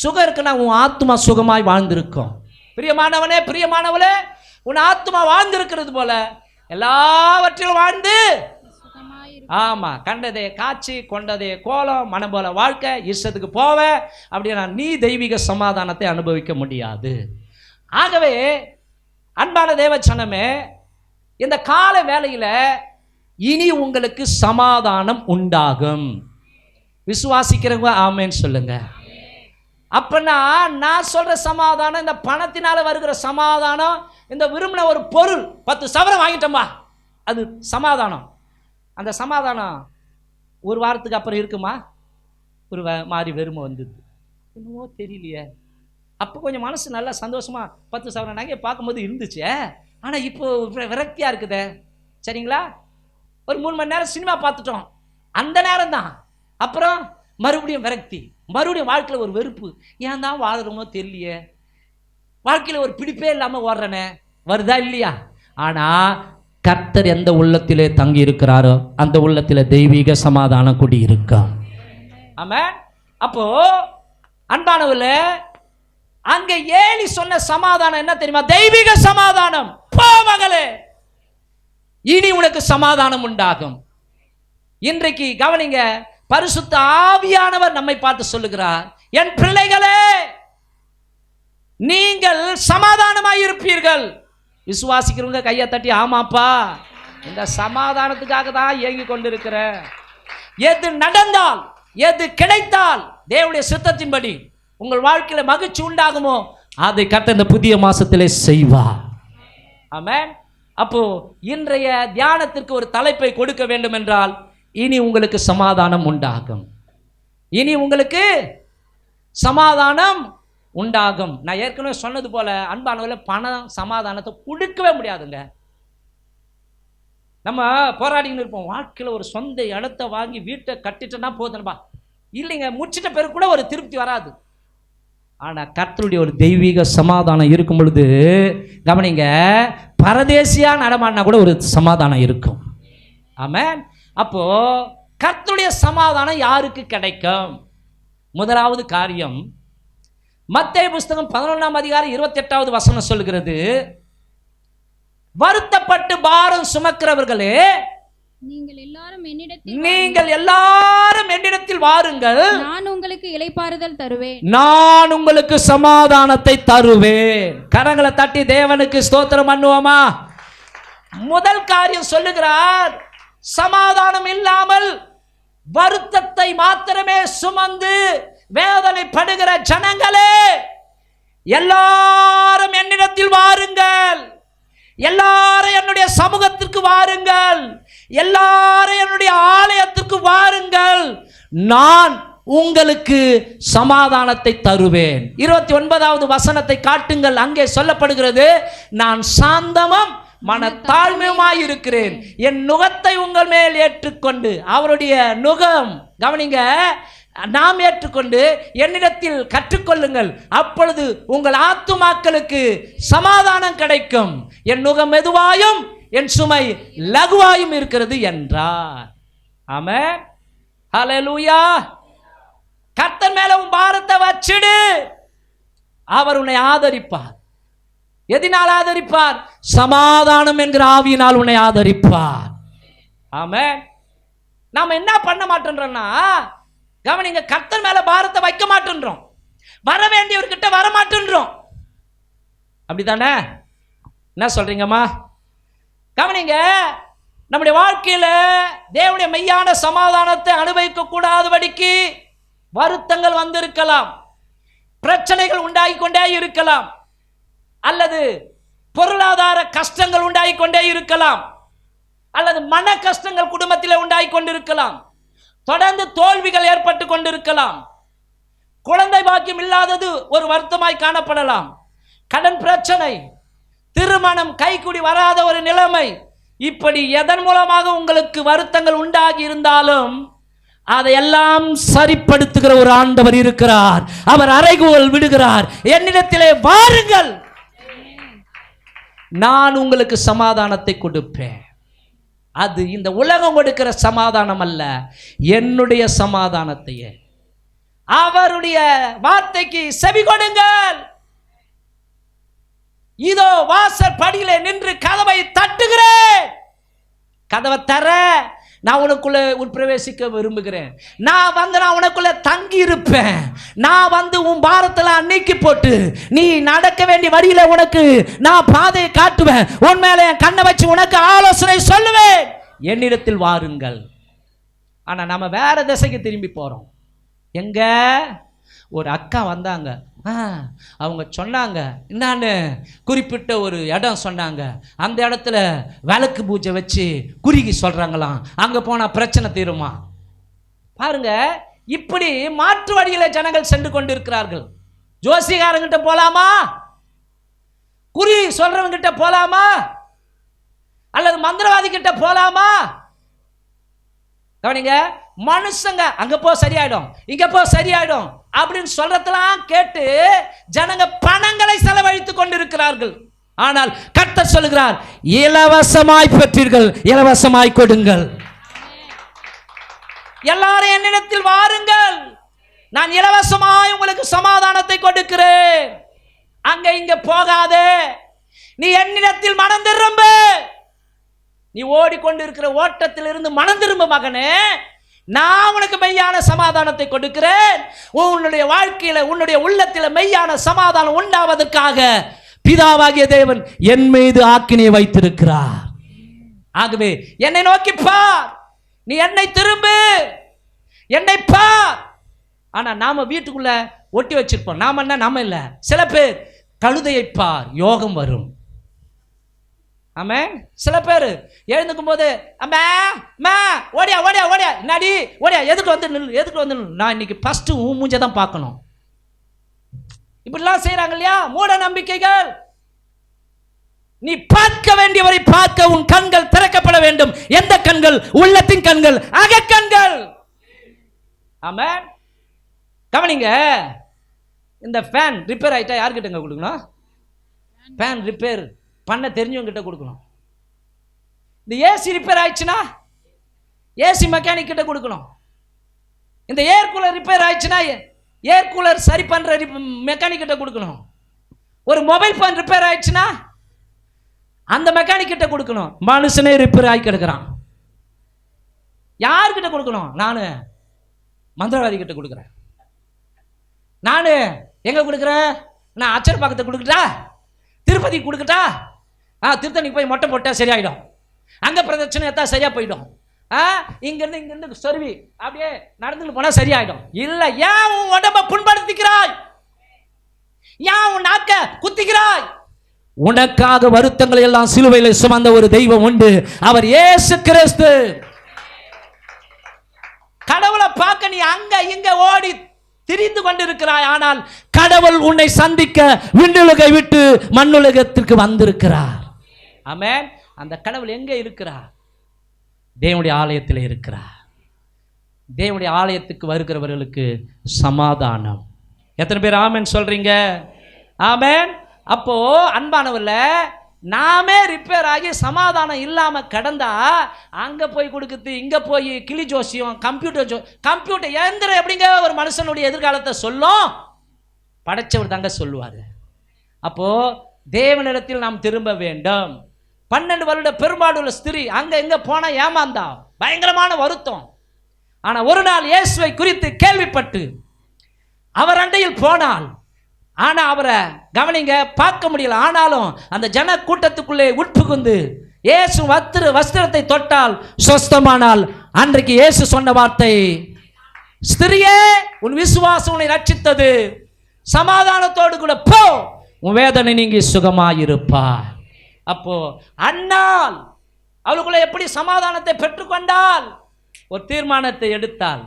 S1: சுகம் இருக்குன்னா உன் ஆத்மா சுகமாய் வாழ்ந்திருக்கும். பிரியமானவனே, பிரியமானவளே, உன் ஆத்மா வாழ்ந்திருக்கிறது போல எல்லாவற்றிலும் வாழ்ந்து, ஆமா, கண்டதே காட்சி, கொண்டதே கோலம், மனம் போல வாழ்க்கை, இஷ்டத்துக்கு போவ அப்படின்னா நீ தெய்வீக சமாதானத்தை அனுபவிக்க முடியாது. ஆகவே அன்பான தேவச்சனமே, இந்த கால வேளையில இனி உங்களுக்கு சமாதானம் உண்டாகும். விசுவாசிக்கிறவங்க ஆமேன்னு சொல்லுங்க. அப்பனா நான் சொல்ற சமாதானம் இந்த பணத்தினால வருகிற சமாதானம், இந்த விரும்பின ஒரு பொருள் 10 சவரம் வாங்கிட்டோம்பா, அது சமாதானம். அந்த சமாதானம் ஒரு வாரத்துக்கு அப்புறம் இருக்குமா? ஒரு மாதிரி வெறுமை வந்தது, என்னவோ தெரியலையே. அப்போ கொஞ்சம் மனசு நல்லா சந்தோஷமா 10 சவரம் நகையை பார்க்கும்போது இருந்துச்சு. ஆனால் இப்போ விரக்தியாக இருக்குதே. சரிங்களா, ஒரு 3 மணி நேரம் சினிமா பார்த்துட்டோம், அந்த நேரம் தான். அப்புறம் மறுபடியும் விரக்தி,
S2: மறுபடியும் வாழ்க்கையில் ஒரு வெறுப்பு, ஏன் தான் வாழ்கிறோமோ தெரியலையே, வாழ்க்கையில் ஒரு பிடிப்பே இல்லாமல் ஓடுறனே, வருதா இல்லையா? ஆனால் கர்த்தர் எந்த உள்ளத்திலே தங்கி இருக்கிறாரோ அந்த உள்ளத்தில் தெய்வீக சமாதானம் குடியிருக்கா. ஆமென். அப்போ அன்பானவர்களே, அங்க ஏலி சொன்ன சமாதானம் என்ன தெரியுமா? தெய்வீக சமாதானம். போ மகளே, இனி உனக்கு சமாதானம் உண்டாகும். இன்றைக்கு கவனிங்க, பரிசுத்த ஆவியானவர் நம்மை பார்த்து சொல்லுகிறார், என் பிள்ளைகளே நீங்கள் சமாதானமாய் இருப்பீர்கள். விசுவாசிக்கிறவங்க கையை தட்டி ஆமாப்பா, இந்த சமாதானத்துக்காக தான் ஏங்கி கொண்டிருக்கிறேன். எது நடந்தால், எது கிடைத்தால் தேவனுடைய சித்தத்தின்படி உங்கள் வாழ்க்கையில மகிழ்ச்சி உண்டாகுமோ அதை கர்த்தர் இந்த புதிய மாசத்திலே செய்வார். ஆமென். அப்போ இன்றைய தியானத்திற்கு ஒரு தலைப்பை கொடுக்க வேண்டும் என்றால், இனி உங்களுக்கு சமாதானம் உண்டாகும். இனி உங்களுக்கு சமாதானம் உண்டாகும். நான் ஏற்கனவே சொன்னது போல அன்பானவர்களே, பணம் சமாதானத்தை கொடுக்கவே முடியாதுங்க. நம்ம போராடின்னு இருப்போம், வாழ்க்கையில் ஒரு சொந்த இடத்த வாங்கி வீட்டை கட்டிட்டோன்னா போதும்பா, இல்லைங்க, முடிச்சிட்ட பிறகு கூட ஒரு திருப்தி வராது. ஆனால் கர்த்தருடைய ஒரு தெய்வீக சமாதானம் இருக்கும் பொழுது கவனிங்க, பரதேசியா நடமாடினா கூட ஒரு சமாதானம் இருக்கும். ஆமென். அப்போ கர்த்தருடைய சமாதானம் யாருக்கு கிடைக்கும்? முதலாவது காரியம், மத்தேயு புஸ்தகம் 11:28 சொல்லுகிறது, வருத்தப்பட்டு பாரம் சுமக்கிறவர்களே
S3: நீங்கள்
S2: எல்லாரும் என்னிடத்தில் வாருங்கள்,
S3: நான் உங்களுக்கு இளைப்பாறுதல் தருவேன்,
S2: நான் உங்களுக்கு சமாதானத்தை தருவேன். கரங்களை தட்டி தேவனுக்கு ஸ்தோத்திரம் பண்ணுவோமா? முதல் காரியம் சொல்லுகிறார், சமாதானம் இல்லாமல் வருத்தத்தை மாத்திரமே சுமந்து வேதனைப்படுகிற ஜனங்களே எல்லாரும் என்னிடத்தில் வாருங்கள், எல்லாரும் என்னுடைய சமூகத்திற்கு வாருங்கள், எல்லாரும் என்னுடைய ஆலயத்திற்கு வாருங்கள், நான் உங்களுக்கு சமாதானத்தை தருவேன். 29 காட்டுங்கள். அங்கே சொல்லப்படுகிறது, நான் சாந்தமும் மனத்தாழ்மையுமாய் இருக்கிறேன், என் நுகத்தை உங்கள் மேல் ஏற்றுக்கொண்டு, அவருடைய நுகம் கவனிங்க, நாம் ஏற்றுக்கொண்டு என்னிடத்தில் கற்றுக்கொள்ளுங்கள், அப்பொழுது உங்கள் ஆத்துமாக்களுக்கு சமாதானம் கிடைக்கும், என் நுகம் மெதுவாயும் என் சுமை லகுவாயும் இருக்கிறது என்றார். ஆமென். ஹல்லேலூயா. கர்த்தர் மேல உன் பாரத்தை வச்சிடு, அவர் உன்னை ஆதரிப்பார். எதினால் ஆதரிப்பார்? சமாதானம் என்கிற ஆவியினால் உன்னை ஆதரிப்பார். ஆமென். நாம என்ன பண்ண மாட்டோம்னா, கவனிங்க, கர்த்தர் மேல பாரத்தை வைக்க மாட்டேன்றோம், வர வேண்டியவர்கிட்ட வர மாட்டேன்றோம். அப்படித்தானே? என்ன சொல்றீங்கம்மா? கவனிங்க, நம்முடைய வாழ்க்கையில தேவனுடைய மெய்யான சமாதானத்தை அனுபவிக்க கூடாதபடிக்கு வருத்தங்கள் வந்திருக்கலாம், பிரச்சனைகள் உண்டாகி கொண்டே இருக்கலாம், அல்லது பொருளாதார கஷ்டங்கள் உண்டாகி கொண்டே இருக்கலாம், அல்லது மன கஷ்டங்கள் குடும்பத்தில் உண்டாகி கொண்டிருக்கலாம், தொடர்ந்து தோல்விகள் ஏற்பட்டு கொண்டிருக்கலாம், குழந்தை பாக்கியம் இல்லாதது ஒரு வருத்தமாய் காணப்படலாம், கடன் பிரச்சனை, திருமணம் கைக்கூடி வராத ஒரு நிலைமை, இப்படி எதன் மூலமாக உங்களுக்கு வருத்தங்கள் உண்டாகி இருந்தாலும் அதையெல்லாம் சரிப்படுத்துகிற ஒரு ஆண்டவர் இருக்கிறார். அவர் அறைகூவல் விடுகிறார், என்னிடத்திலே வாருங்கள், நான் உங்களுக்கு சமாதானத்தை கொடுப்பேன். அது இந்த உலகம் கொடுக்கிற சமாதானம் அல்ல, என்னுடைய சமாதானத்தையே. அவருடைய வார்த்தைக்கு செவி கொடுங்கள். இதோ வாசல் படியிலே நின்று கதவை தட்டுகிறேன், கதவை தர, நான் உனக்குள்ள உட்பிரவேசிக்க விரும்புகிறேன், நான் உனக்குள்ள தங்கி இருப்பேன், நான் உன் பாரத்தெல்லாம் நீக்கி போட்டு நீ நடக்க வேண்டிய வழியில உனக்கு நான் பாதையை காட்டுவேன், உன் மேல என் கண்ணை வச்சு உனக்கு ஆலோசனை சொல்லுவேன், என்னிடத்தில் வாருங்கள். ஆனா நம்ம வேற திசைக்கு திரும்பி போறோம். எங்க ஒரு அக்கா வந்தாங்க, அவங்க சொன்னாங்க, என்னான்னு குறிப்பிட்ட ஒரு இடம் சொன்னாங்க, அந்த இடத்துல விளக்கு பூஜை வச்சு குறுகி சொல்றாங்களாம், அங்க போனா பிரச்சனை தீருமா. பாருங்க, இப்படி மாற்று வழியில ஜனங்கள் சென்று கொண்டிருக்கிறார்கள். ஜோசிகாரங்கிட்ட போலாமா, குறி சொல்றவங்க கிட்ட போலாமா, அல்லது மந்திரவாதி கிட்ட போலாமா, கவனிங்க, மனுஷங்க அங்க போ சரியாயிடும், இங்க போ சரியாயிடும் அப்படின்னு சொல்றதெல்லாம் கேட்டு ஜனங்க பணங்களை செலவழித்துக் கொண்டிருக்கிறார்கள். ஆனால் கர்த்தர் சொல்லுகிறார், இலவசமாய் பெற்றீர்கள், இலவசமாய் கொடுங்கள். எல்லாரும் என்னிடத்தில் வாருங்கள், நான் இலவசமாய் உங்களுக்கு சமாதானத்தை கொடுக்கிறேன். அங்க இங்க போகாதே, நீ என்னிடத்தில் மனம் திரும்பு. நீ ஓடிக்கொண்டிருக்கிற ஓட்டத்தில் இருந்து மனம் திரும்ப மகனே, நான் உனக்கு மெய்யான சமாதானத்தை கொடுக்கிறேன். உன்னுடைய வாழ்க்கையில உன்னுடைய உள்ளத்தில் மெய்யான சமாதானம் உண்டாவதற்காக பிதாவாகிய தேவன் என் மீது ஆக்கினையை வைத்திருக்கிறார். ஆகவே என்னை நோக்கி பார், நீ என்னை திரும்பு, என்னை பார். ஆனா நாம வீட்டுக்குள்ள ஒட்டி வச்சிருப்போம். நாம என்ன, நாம இல்ல, சில பேர் கழுதையை பார் யோகம் வரும். ஆமென். சில பேர் எழுந்துக்கும் போது அம்மா அம்மா ஓடியா ஓடியா ஓடியா, நடி ஓடியா, எதுக்கு வந்து நில்லு, எதுக்கு வந்து நில்லு, நான் இன்னைக்கு ஃபர்ஸ்ட் உன் மூஞ்ச தான் பார்க்கணும். இப்படிலாம் செய்யறாங்க இல்லையா, மூட நம்பிக்கைகள். நீ பார்க்க வேண்டியவரை பார்க்க உன் கண்கள் திறக்கப்பட வேண்டும். எந்த கண்கள்? உள்ளத்தின் கண்கள், அகக்கண்கள். ஆமென். கவனிங்க, இந்த ஃபேன் ரிப்பேர் ஆயிட்டா யார்கிட்டங்க கொடுக்கணும்? ஃபேன் ரிப்பேர் பண்ண தெரிஞ்சவங்க கிட்ட கொடுக்கணும். இந்த ஏசி ரிப்பேர் ஆயிடுச்சுன்னா ஏசி மெக்கானிக் கிட்ட கொடுக்கணும். இந்த ஏர் கூலர் ரிப்பேர் ஆயிடுச்சுன்னா ஏர் கூலர் சரி பண்ற மெக்கானிக் கிட்ட கொடுக்கணும். ஒரு மொபைல் போன் ரிப்பேர் ஆயிடுச்சுன்னா அந்த மெக்கானிக் கிட்ட கொடுக்கணும். மனுஷனே ரிப்பேர் ஆகி கிடக்குறான், யார்கிட்ட கொடுக்கணும்? நான் மந்திரவாதி கிட்ட கொடுக்குறேன். நான் எங்க கொடுக்குறேன்? நான் அச்சர் பக்கத்தை கொடுக்கட்டா, திருப்பதி கொடுக்கட்டா, திருத்தணிக்கு போய் மொட்டை போட்டா சரியாயிடும், அங்க பிரதட்சணை எத்தா சரியா போயிடும், இங்கிருந்து சொருவி அப்படியே நடந்துட்டு போனா சரியாயிடும். இல்ல, ஏன் உன் உடம்ப புண்படுத்திக்கிறாய்? ஏன் உன் நாக்க குத்திக்கிறாய்? உனக்காக வருத்தங்களை எல்லாம் சிலுவையில் சுமந்த ஒரு தெய்வம் உண்டு, அவர் இயேசு கிறிஸ்து. கடவுளை பார்க்க நீ அங்க இங்க ஓடி திரிந்து கொண்டிருக்கிறாய். ஆனால் கடவுள் உன்னை சந்திக்க விண்ணுலகை விட்டு மண்ணுலகத்திற்கு வந்திருக்கிறார். ஆமென். அந்த கடவுள் எங்க இருக்கிறார்? தேவனுடைய ஆலயத்தில் இருக்கிறார். தேவனுடைய ஆலயத்துக்கு வருகிறவர்களுக்கு சமாதானம். எத்தனை பேர் ஆமென் சொல்றீங்க? ஆமென். அப்போ அன்பானவர்ல, நாமே ரிப்பேர் ஆகி சமாதானம் இல்லாம கடந்தா அங்க போய் கொடுக்குது, இங்க போய் கிளி ஜோசியம், கம்ப்யூட்டர் இயந்திரம் எப்படிங்க ஒரு மனுஷனுடைய எதிர்காலத்தை சொல்லும்? படைச்சவர் தாங்க சொல்லுவாரு. அப்போ தேவனிடத்தில் நாம் திரும்ப வேண்டும். 12 வருட பெரும்பாடுள்ள ஸ்திரீ அங்க எங்க போனா ஏமாந்தா, பயங்கரமான வருத்தம். ஆனா ஒரு நாள் இயேசுவை குறித்து கேள்விப்பட்டு அவர் அண்டையில் போனால், ஆனா அவரை கவனிங்க பார்க்க முடியல. ஆனாலும் அந்த ஜன கூட்டத்துக்குள்ளே உட்புகுந்து இயேசு வஸ்திரத்தை தொட்டால் சொஸ்தமானால், அன்றைக்கு இயேசு சொன்ன வார்த்தை, ஸ்திரியே உன் விசுவாசம் உன்னை ரட்சித்தது, சமாதானத்தோடு கூட போ, உன் வேதனை நீங்கி சுகமாயிருப்பார். அப்போ அண்ணால் அவளுக்குள்ள எப்படி சமாதானத்தை பெற்றுக்கொண்டால், ஒரு தீர்மானத்தை எடுத்தால்.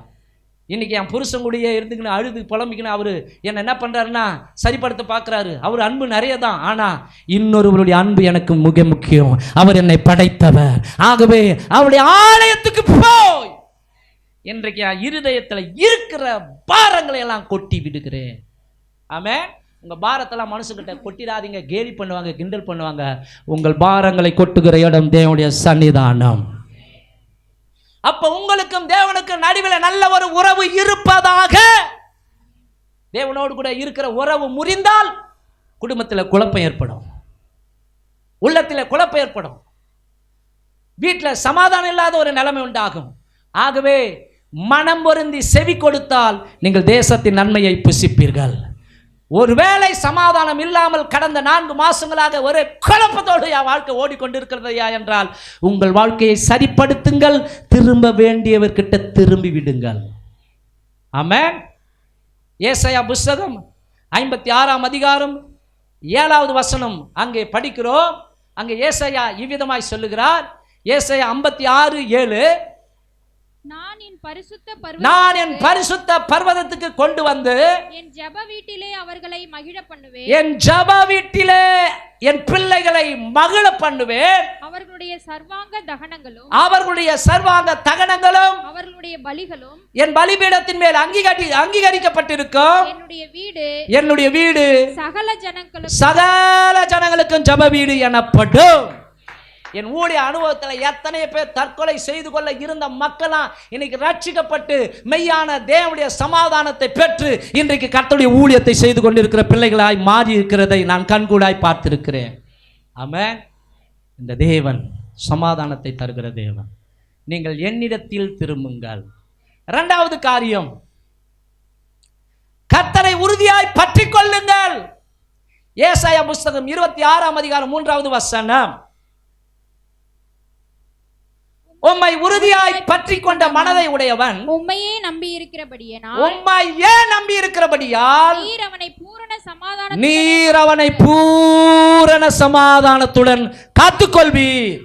S2: இன்னைக்கு என் புருஷன் கூடயே இருந்துக்கணும், அழுது புலம்பிக்கணும். அவரு என்ன பண்றாருன்னா சரிப்படுத்த பார்க்கிறாரு. அவர் அன்பு நிறைய தான், ஆனா இன்னொருவருடைய அன்பு எனக்கு மிக முக்கியம். அவர் என்னை படைத்தவர். ஆகவே அவருடைய ஆலயத்துக்கு போய் இன்றைக்கு என் இருதயத்தில் இருக்கிற பாரங்களை எல்லாம் கொட்டி விடுகிறேன். ஆமென். உங்க பாரத்தெல்லாம் மனுஷங்கிட்ட கொட்டிடாதீங்க, கேலி பண்ணுவாங்க, கிண்டல் பண்ணுவாங்க. உங்கள் பாரங்களை கொட்டுகிற இடம் தேவனுடைய சன்னிதானம். அப்ப உங்களுக்கும் தேவனுக்கும் நடுவில் நல்ல ஒரு உறவு இருப்பதாக. தேவனோடு கூட இருக்கிற உறவு முறிந்தால் குடும்பத்தில் குழப்பம் ஏற்படும், உள்ளத்தில் குழப்பம் ஏற்படும், வீட்டில் சமாதானம் இல்லாத ஒரு நிலைமை உண்டாகும். ஆகவே மனம் பொருந்தி செவி கொடுத்தால் நீங்கள் தேசத்தின் நன்மையை புசிப்பீர்கள். ஒருவேளை சமாதானம் இல்லாமல் கடந்த 4 மாசங்களாக ஒரே குழப்பத்தோடு வாழ்க்கை ஓடிக்கொண்டிருக்கிறதையா என்றால், உங்கள் வாழ்க்கையை சரிப்படுத்துங்கள், திரும்ப வேண்டியவர்கிட்ட திரும்பி விடுங்கள். ஆமென். ஏசாயா புத்தகம் 56ஆம் அதிகாரம் 7வது வசனம் அங்கே படிக்கிறோம். அங்கே ஏசாயா இவ்விதமாய் சொல்லுகிறார். ஏசாயா 56:7,
S3: நான் என்
S2: பரிசுத்த பர்வதத்துக்கு கொண்டு வந்து
S3: என் ஜெப வீட்டிலே அவர்களை மகிழ பண்ணுவேன்.
S2: என் ஜெப வீட்டிலே என் பிள்ளைகளை மகிழ பண்ணுவேன்.
S3: அவர்களுடைய சர்வாங்க தகனங்களும் அவர்களுடைய பலிகளும்
S2: என் பலிபீடத்தின் மேல் அங்கீகரிக்கப்பட்டிருக்கும். என்னுடைய வீடு சகல ஜனங்களுக்கும் ஜெப வீடு எனப்படும். என் ஊழிய அனுபவத்தில் எத்தனை பேர் தற்கொலை செய்து கொள்ள இருந்த மக்களாம் இன்னைக்கு ரட்சிக்கப்பட்டு மெய்யான தேவனுடைய சமாதானத்தை பெற்று இன்றைக்கு கர்த்தருடைய ஊழியத்தை செய்து கொண்டிருக்கிற பிள்ளைகளாய் மாறி இருக்கிறதை நான் கண்கூடாய் பார்த்திருக்கிறேன். ஆமென். இந்த தேவன் சமாதானத்தை தருகிற தேவன். நீங்கள் என்னிடத்தில் திரும்புங்கள். இரண்டாவது காரியம், கர்த்தரை உறுதியாய் பற்றி கொள்ளுங்கள். ஏசாயா புஸ்தகம் 26ஆம் அதிகாரம் 3வது வசனம். உம்மை உறுதியாய் பற்றி கொண்ட மனதை உடையவன்
S3: உம்மையே நம்பி
S2: இருக்கிறபடியால்
S3: நீர்
S2: அவனை பூரண சமாதானத்துடன் காத்துக்கொள்வீர்.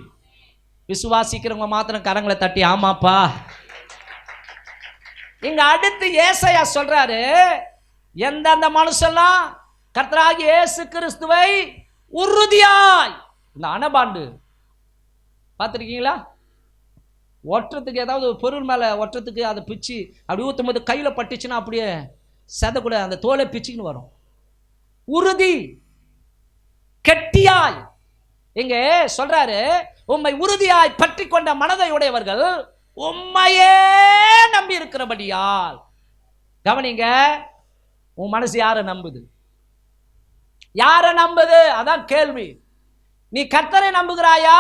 S2: விசுவாசிக்கிறவங்க மாத்திரம் கரங்களை தட்டி ஆமாப்பா. இங்க அடுத்து ஏசாயா சொல்றாரு, எந்தெந்த மனுஷெல்லாம் கர்த்தராகிய இயேசு கிறிஸ்துவை உறுதியாய், இந்த அனபாண்டு பார்த்துருக்கீங்களா? ஒட்டுறதுக்கு ஏதாவது ஒரு பொருள் மேலே ஒட்டுறதுக்கு அதை பிச்சு அப்படி ஊற்றும் போது கையில் பட்டுச்சுன்னா அப்படியே செதக்கூட அந்த தோலை பிச்சுக்கின்னு வரும். உறுதி கெட்டியாய் இங்கே சொல்றாரு, உம்மை உறுதியாய் பற்றி கொண்ட மனதை உடையவர்கள் உம்மையே நம்பி இருக்கிறபடியால். கவனிங்க, உன் மனசு யாரை நம்புது? யாரை நம்புது? அதான் கேள்வி. நீ கர்த்தரை நம்புகிறாயா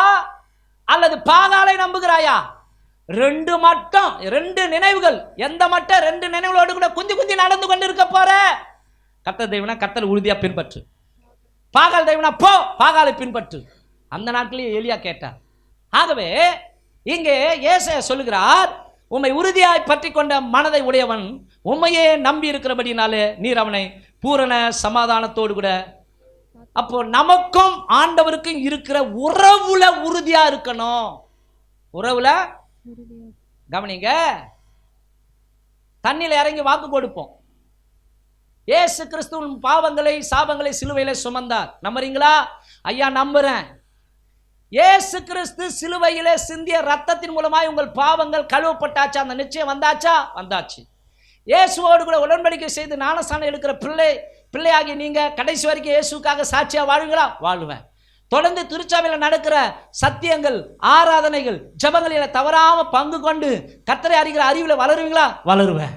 S2: அல்லது பாகாலை நம்புகிறாயா? ரெண்டு நினைவுகள். எந்த மட்டும் ரெண்டு நினைவுகளோடு கூட குந்தி நடந்து கொண்டு இருக்க போற? கர்த்தர் தெய்வனா கர்த்தர் உறுதியா பின்பற்று, பாகால் தெய்வனா போ பாகாலை பின்பற்று. அந்த நாட்களிலே எலியா கேட்டார். ஆகவே இங்கே ஏசாயா சொல்லுகிறார், உம்மை உறுதியாய் பற்றி கொண்ட மனதை உடையவன் உம்மையே நம்பி இருக்கிறபடினாலே நீர் அவனை பூரண சமாதானத்தோடு கூட. அப்போ நமக்கும் ஆண்டவருக்கும் இருக்கிற உறவுல உறுதியா இருக்கணும். உறவுல கவனிங்க, தண்ணியில் இறங்கி வாக்கு கொடுப்போம். இயேசு கிறிஸ்துவின் பாவங்களை சாபங்களை சிலுவையில சுமந்தார். நம்புறீங்களா? ஐயா நம்புறேன். இயேசு கிறிஸ்து சிலுவையிலே சிந்திய ரத்தத்தின் மூலமாய் உங்கள் பாவங்கள் கழுவப்பட்டாச்சா? அந்த நிச்சயம் வந்தாச்சா? வந்தாச்சு. இயேசுவோடு கூட உடன்படிக்கை செய்து ஞானஸ்நானம் எடுக்கிற பிள்ளையாகி நீங்க கடைசி வரைக்கும் இயேசுக்காக சாட்சியா வாழுங்களா? வாழுவேன். தொடர்ந்து திருச்சபையில் நடக்கிற சத்தியங்கள், ஆராதனைகள், ஜபங்களில் தவறாம பங்கு கொண்டு கர்த்தரை அறிகிற அறிவில் வளருவீங்களா? வளருவேன்.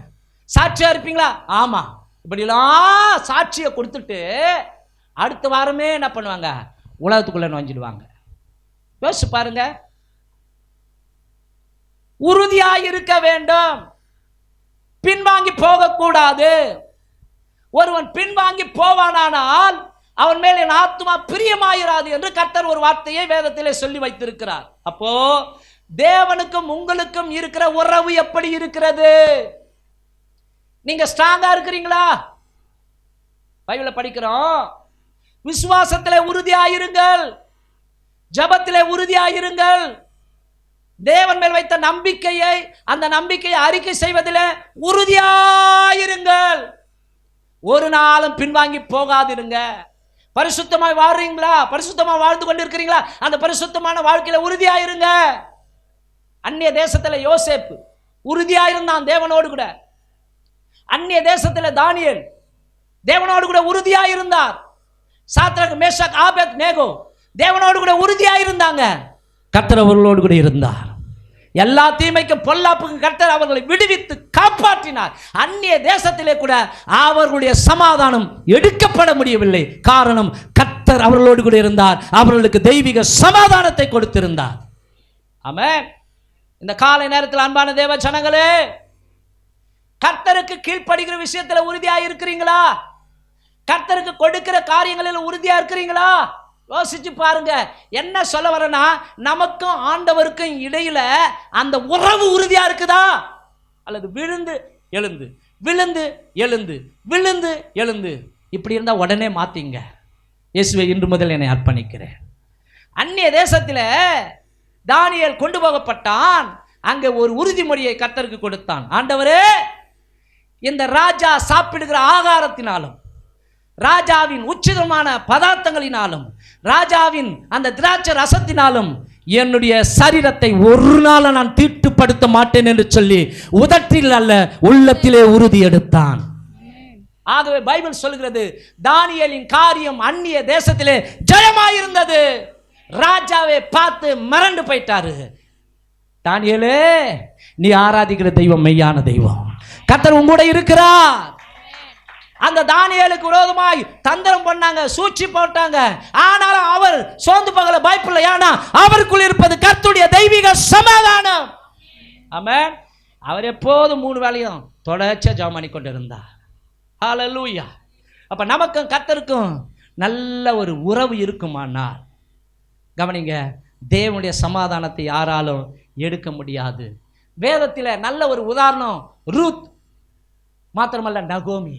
S2: சாட்சியா இருப்பீங்களா? ஆமா. இப்படிலாம் சாட்சியை கொடுத்துட்டு அடுத்த வாரமே என்ன பண்ணுவாங்க? உலகத்துக்குள்ள நுழைஞ்சிடுவாங்க. யோசிச்சு பாருங்க. உறுதியாய் இருக்க வேண்டும், பின்வாங்கி போகக்கூடாது. ஒருவன் பின்வாங்கி போவானால் அவன் மேல் என் ஆத்துமா பிரியமாயிராது என்று கர்த்தர் ஒரு வார்த்தையை வேதத்திலே சொல்லி வைத்திருக்கிறார். அப்போ தேவனுக்கும் உங்களுக்கும் இருக்கிற உறவு எப்படி இருக்கிறது? நீங்க ஸ்ட்ராங்கா இருக்கிறீங்களா? பைபிளை படிக்கிறோம், விசுவாசத்திலே உறுதியாயிருங்கள், ஜபத்திலே உறுதியாயிருங்கள், தேவன் மேல் வைத்த நம்பிக்கையை அந்த நம்பிக்கையை அறிக்கை செய்வதிலே உறுதியாயிருங்கள். ஒரு நாளும் பின்வாங்கி போகாதிருங்க. பரிசுத்தமாய் வாழ்றீங்களா? பரிசுத்தமா வாழ்ந்து கொண்டிருக்கிறீங்களா? அந்த பரிசுத்தமான வாழ்க்கையில உறுதியாயிருங்க. அந்நிய தேசத்துல யோசேப்பு உறுதியாயிருந்தான் தேவனோடு கூட. அந்நிய தேசத்துல தானியேல் தேவனோடு கூட உறுதியாயிருந்தார். சாத்ராக், மேஷாக், ஆபேத் நேகோ தேவனோடு கூட உறுதியாயிருந்தாங்க. கர்த்தர் அவர்களோடு கூட இருந்தார். எல்லா தீமைக்கும் பொல்லாப்புக்கும் கர்த்தர் அவர்களை விடுவித்து காப்பாற்றினார். அந்நிய தேசத்திலே கூட அவர்களுடைய சமாதானம் எடுக்கப்பட முடியவில்லை. காரணம், கர்த்தர் அவர்களோடு கூட இருந்தார். அவர்களுக்கு தெய்வீக சமாதானத்தை கொடுத்திருந்தார். ஆமென். இந்த காலை நேரத்தில் அன்பான தேவ ஜனங்களே, கர்த்தருக்கு கீழ்ப்படுகிற விஷயத்தில் உறுதியாக இருக்கிறீங்களா? கர்த்தருக்கு கொடுக்கிற காரியங்களில் உறுதியா இருக்கிறீங்களா? யோசிச்சு பாருங்க. என்ன சொல்ல வரேன்னா, நமக்கும் ஆண்டவருக்கும் இடையில அந்த உறவு உறுதியா இருக்குதா? அல்லது விழுந்து எழுந்து விழுந்து எழுந்து விழுந்து எழுந்து இப்படி இருந்தா உடனே மாத்திங்க. இயேசுவை இன்று முதல் என்னை அர்ப்பணிக்கிறேன். அந்நிய தேசத்தில் தானியேல் கொண்டு போகப்பட்டான். அங்கே ஒரு உறுதிமொழியை கர்த்தருக்கு கொடுத்தான். ஆண்டவரே, இந்த ராஜா சாப்பிடுகிற ஆகாரத்தினாலும் ராஜாவின் உச்சிதமான பதார்த்தங்களினாலும் ராஜாவின் அந்த திராட்சை ரசத்தினாலும் என்னுடைய சரீரத்தை ஒரு நாள் நான் தீட்டுப்படுத்த மாட்டேன் என்று சொல்லி உதட்டில் அல்ல உள்ளத்திலே உறுதி எடுத்தான். ஆகவே பைபிள் சொல்கிறது, தானியேலின் காரியம் அந்நிய தேசத்திலே ஜெயமாயிருந்தது. ராஜாவை பார்த்து மிரண்டு போயிட்டாரு. தானியேலே, நீ ஆராதிக்கிற தெய்வம் மெய்யான தெய்வம், கர்த்தர் உங்கூட இருக்கிறார். அந்த தானியேலுக்கு விரோதமாய் தந்திரம் பண்ணாங்க, சூழ்ச்சி போட்டாங்க. ஆனாலும் அவர் சோர்ந்து போகல, பயப்படல. ஏன்னா அவருக்குள் இருப்பது கர்த்தருடைய தெய்வீக சமாதானம். ஆமென். அவர் எப்போதும் 3 வேளையும் தொடர்ச்சியா ஜெபம் பண்ணி கொண்டிருந்தார். ஹல்லேலூயா. அப்ப நமக்கும் கர்த்தருக்கும் நல்ல ஒரு உறவு இருக்குமானால், கவனிங்க, தேவனுடைய சமாதானத்தை யாராலும் எடுக்க முடியாது. வேதத்தில் நல்ல ஒரு உதாரணம் ரூத், மாத்திரமல்ல நகோமி.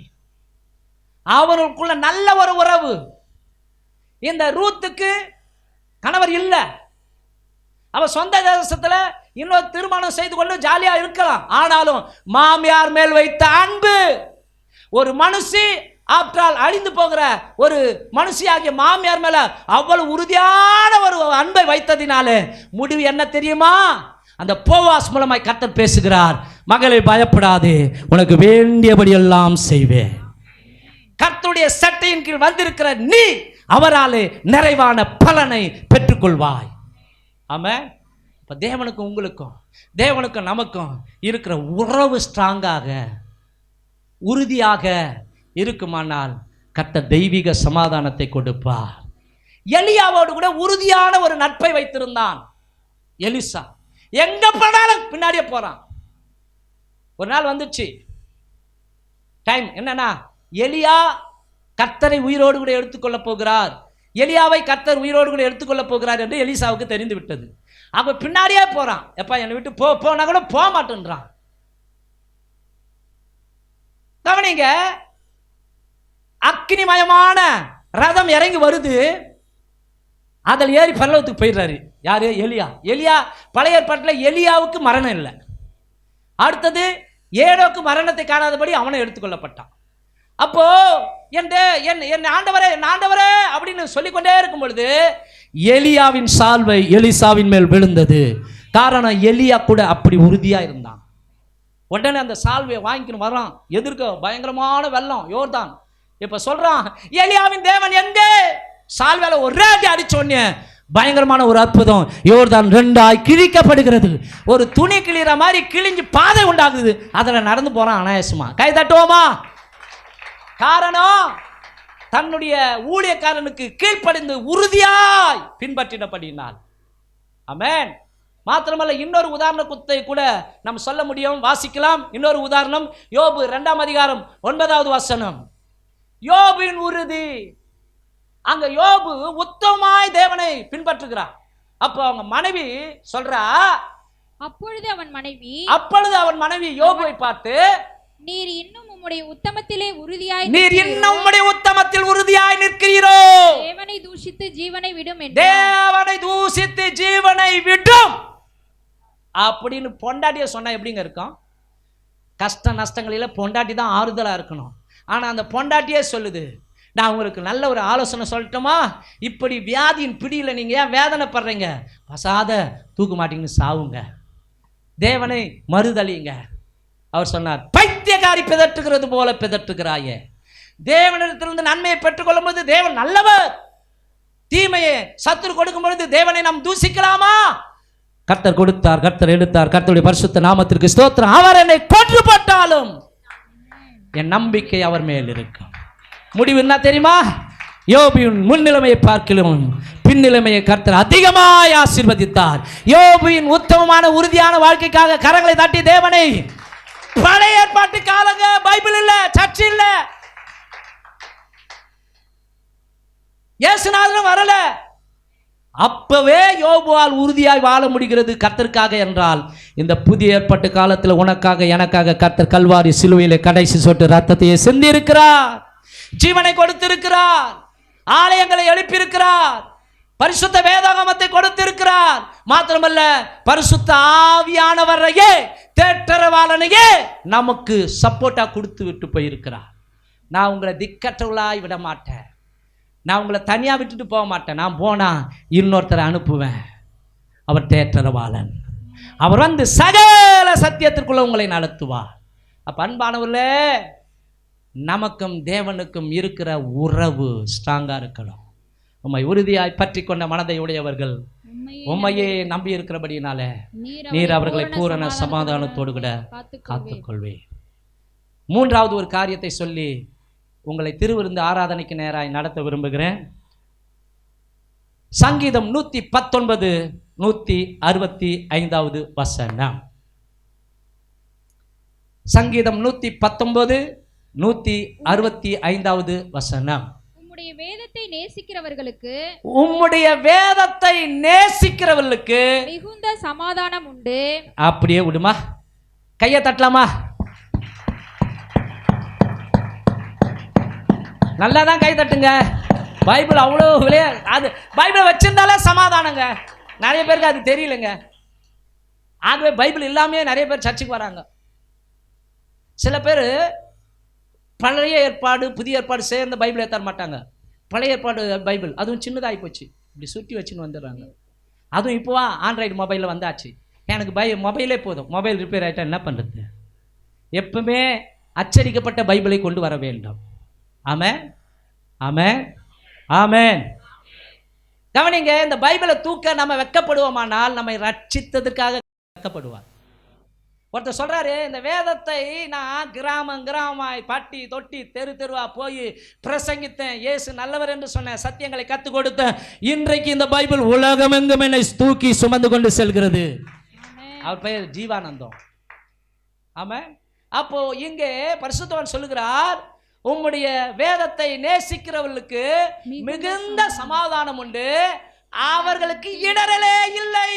S2: அவருக்குள்ள நல்ல ஒரு உறவு. இந்த ரூத்துக்கு கணவர் இல்லை. அவ சொந்த தேசத்துல இன்னொரு திருமணம் செய்து கொண்டு ஜாலியா இருக்கலாம். ஆனாலும் மாமியார் மேல் வைத்த அன்பு, ஒரு மனுஷி ஆப்டால் அழிந்து போகிற ஒரு மனுஷியாகிய மாமியார் மேல அவ்வளவு உறுதியான ஒரு அன்பை வைத்ததினாலே முடிவு என்ன தெரியுமா? அந்த போவாஸ் மூலமாய் கர்த்தர் பேசுகிறார், மகளே பயப்படாதே, உனக்கு வேண்டியபடி எல்லாம் செய்வேன். கர்த்தருடைய சட்டையின் கீழ் வந்திருக்கிற நீ அவராலே நிறைவான பலனை பெற்றுக்கொள்வாய். ஆமென். இப்ப தேவனுக்கும் உங்களுக்கும், தேவனுக்கும் நமக்கும் இருக்கிற உறவு ஸ்ட்ராங்காக உறுதியாக இருக்குமானால் கர்த்தர் தெய்வீக சமாதானத்தை கொடுப்பார். எலியாவோடு கூட உறுதியான ஒரு நட்பை வைத்திருந்தான் எலிசா. எங்க போனாலும் பின்னாடியே போறான். ஒரு நாள் வந்துச்சு டைம், என்னன்னா எலியா கர்த்தரை உயிரோடு கூட எடுத்துக்கொள்ள போகிறார், எலியாவை கர்த்தர் உயிரோடு கூட எடுத்துக்கொள்ள போகிறார் என்று எலிசாவுக்கு தெரிந்து விட்டது. அப்ப பின்னாடியே போறான். எப்பா என்னை விட்டு போனா கூட போக மாட்டேன்றான். கவனிங்க, அக்னிமயமான ரதம் இறங்கி வருது, அதில் ஏறி பரலோகத்துக்கு போயிடுறாரு. யாரு? எலியா. எலியா பழைய ஏற்பாட்டில் எலியாவுக்கு மரணம் இல்லை. அடுத்தது ஏனோக்கு மரணத்தை காணாதபடி அவனை எடுத்துக்கொள்ளப்பட்டான். அப்போ என் ஆண்டவரே ஆண்டவரே அப்படின்னு சொல்லிக்கொண்டே இருக்கும் பொழுது எலியாவின் சால்வை எலிசாவின் மேல் விழுந்தது. காரணம், எலியா கூட அப்படி உறுதியா இருந்தான். உடனே அந்த சால்வையை வாங்கிக்கணும் வரான். எதிர்க்க பயங்கரமான வெள்ளம் யோர்தான். இப்ப சொல்றான், எலியாவின் தேவன் எங்கே? சால்வேல ஒரே அடி அடிச்சோன்னே பயங்கரமான ஒரு அற்புதம், யோர்தான் 2ஆய் கிழிக்கப்படுகிறது. ஒரு துணி கிழிற மாதிரி கிழிஞ்சு பாதை உண்டாகுது. அதில் நடந்து போறான் அனாயசமா. கை தட்டுவோமா? காரணம், தன்னுடைய ஊழியக்காரனுக்கு கீழ்ப்படிந்து உறுதியாய் பின்பற்றினபடினால். ஆமென். மாத்திரமல்ல, இன்னொரு உதாரணத்தை கூட நாம் சொல்ல முடியும், வாசிக்கலாம். இன்னொரு உதாரணம், யோபு 2ஆம் அதிகாரம் 9வது வசனம். யோபின் உறுதி. அங்க யோபு உத்தமமாய் தேவனை பின்பற்றுகிறார். அப்போ அவங்க மனைவி சொல்றா,
S3: அப்பொழுது அவன் மனைவி
S2: யோபுவை பார்த்து,
S3: நீர் இன்னும் உம்முடைய உத்தமத்திலே உறுதியாய்
S2: நிற்கிறீரோ?
S3: தேவனை தூஷித்து ஜீவனை விடும்
S2: அப்படின்னு பொண்டாட்டிய சொன்னா எப்படிங்க இருக்கும்? கஷ்ட நஷ்டங்களில பொண்டாட்டி தான் ஆறுதலா இருக்கணும். ஆனா அந்த பொண்டாட்டியே சொல்லுது, நான் உங்களுக்கு நல்ல ஒரு ஆலோசனை சொல்லட்டுமா? இப்படி வியாதியின் பிடியில் நீங்கள் ஏன் வேதனைப்படுறீங்க? பசாத தூக்க மாட்டீங்கன்னு சாவுங்க, தேவனை மறுதலிங்க. அவர் சொன்னார், பைத்தியக்காரி பிதற்றுகிறது போல பிதற்றுகிறாயே. தேவனிடத்திலிருந்து நன்மையை பெற்றுக்கொள்ளும் போது தேவன் நல்லவர், தீமையை சத்துரு கொடுக்கும் பொழுது தேவனை நாம் தூசிக்கலாமா? கர்த்தர் கொடுத்தார், கர்த்தர் எடுத்தார். கர்த்தருடைய பரிசுத்த நாமத்திற்கு ஸ்தோத்திரம். அவர் என்னை கொன்று போட்டாலும் என் நம்பிக்கை அவர் மேல் இருக்கும். முடிவு என்ன தெரியுமா? யோபின் முன்னிலைமையை பார்க்கலும் பின்னிலைமையை கர்த்தர் அதிகமாய் ஆசீர்வதித்தார். யோபின் உத்தமமான உறுதியான வாழ்க்கைக்காக கரங்களை தட்டி தேவனை, பழைய ஏற்பாட்டு காலங்க, பைபிள் இல்ல, சர்ச் இல்ல, இயேசுநாதரும் வரல, அப்பவே யோபுவால் உறுதியாய் வாழ முடிகிறது கர்த்தருக்காக என்றால், இந்த புதிய ஏற்பாட்டு காலத்தில் உனக்காக எனக்காக கர்த்தர் கல்வாரி சிலுவையிலே கடைசி சொட்டு ரத்தத்தையே சிந்தி இருக்கிறார், ஜீவனை கொடுத்திருக்கிறார், ஆலயங்களை எழுப்பியிருக்கிறார், பரிசுத்த வேதாகமத்தை கொடுத்திருக்கிறார். மாத்திரமல்ல, பரிசுத்த ஆவியானவரையே, தேற்றரவாளனையே நமக்கு சப்போர்ட்டா கொடுத்து விட்டு போயிருக்கிறார். நான் உங்களை திக்கற்றவளாய் விட மாட்டேன், நான் உங்களை தனியாக விட்டுட்டு போக மாட்டேன். நான் போனால் இன்னொருத்தரை அனுப்புவேன். அவர் தேற்றரவாளன். அவர் வந்து சகல சத்தியத்திற்குள்ள உங்களை நடத்துவார். அப்போ அன்பானவர்களே, நமக்கும் தேவனுக்கும் இருக்கிற உறவு ஸ்ட்ராங்காக இருக்கணும். உம்மை உறுதியாய் பற்றி கொண்ட மனதை உடையவர்கள் உம்மையே நம்பி இருக்கிறபடினால நீர் அவர்களை பூரண சமாதானத்தோடு கூட காத்துக்கொள்வே. மூன்றாவது ஒரு காரியத்தை சொல்லி உங்களை திருவிருந்து ஆராதனைக்கு நேராய் நடத்த விரும்புகிறேன். சங்கீதம் 119 165 வசனம். சங்கீதம் 119 165 வசனம்.
S3: உம்முடைய வேதத்தை நேசிக்கிறவர்களுக்கு,
S2: உம்முடைய வேதத்தை நேசிக்கிறவர்களுக்கு
S3: மிகுந்த சமாதானம் உண்டு.
S2: அப்படியே விடுமா, கையை தட்டலாமா? நல்லா தான் கை தட்டுங்க. பைபிள் அவ்வளோ விளையா, அது பைபிளை வச்சிருந்தாலே சமாதானங்க. நிறைய பேருக்கு அது தெரியலங்க. ஆகவே பைபிள் இல்லாமே நிறைய பேர் சர்ச்சுக்கு வராங்க. சில பேர் பழைய ஏற்பாடு புதிய ஏற்பாடு சேர்ந்த பைபிளை தர மாட்டாங்க. பழைய ஏற்பாடு பைபிள் அதுவும் சின்னதாகி போச்சு, இப்படி சுற்றி வச்சுன்னு வந்துடுறாங்க. அதுவும் இப்போவா ஆண்ட்ராய்டு மொபைலில் வந்தாச்சு. எனக்கு மொபைலே போதும், மொபைல் ரிப்பேர் ஆகிட்டா என்ன பண்ணுறது? எப்பவுமே அச்சடிக்கப்பட்ட பைபிளை கொண்டு வர வேண்டும். ஆமென், ஆமென், ஆமென். கவனிங்க, இந்த பைபிளை தூக்க நம்ம வெட்கப்படுவோமானால் நம்மை ரட்சித்ததற்காக வெட்கப்படுவார். ஒருத்தர் சொல்றாரு, இந்த வேதத்தை நான் கிராமமாய் பட்டி தொட்டி தெரு தெருவா போய் பிரசங்கித்தேன், இயேசு நல்லவர் என்று சொன்னேன், சத்தியங்களை கற்றுக் கொடுத்தேன், இன்றைக்கு இந்த பைபிள் உலகமெங்கும் என்னை தூக்கி சுமந்து கொண்டு செல்கிறது. அவர் பெயர் ஜீவானந்தம். ஆமென். அப்போ இங்கே பரிசுத்தவான் சொல்லுகிறார், உம்முடைய வேதத்தை நேசிக்கிறவர்களுக்கு மிகுந்த சமாதானம் உண்டு, அவர்களுக்கு இடரலே இல்லை.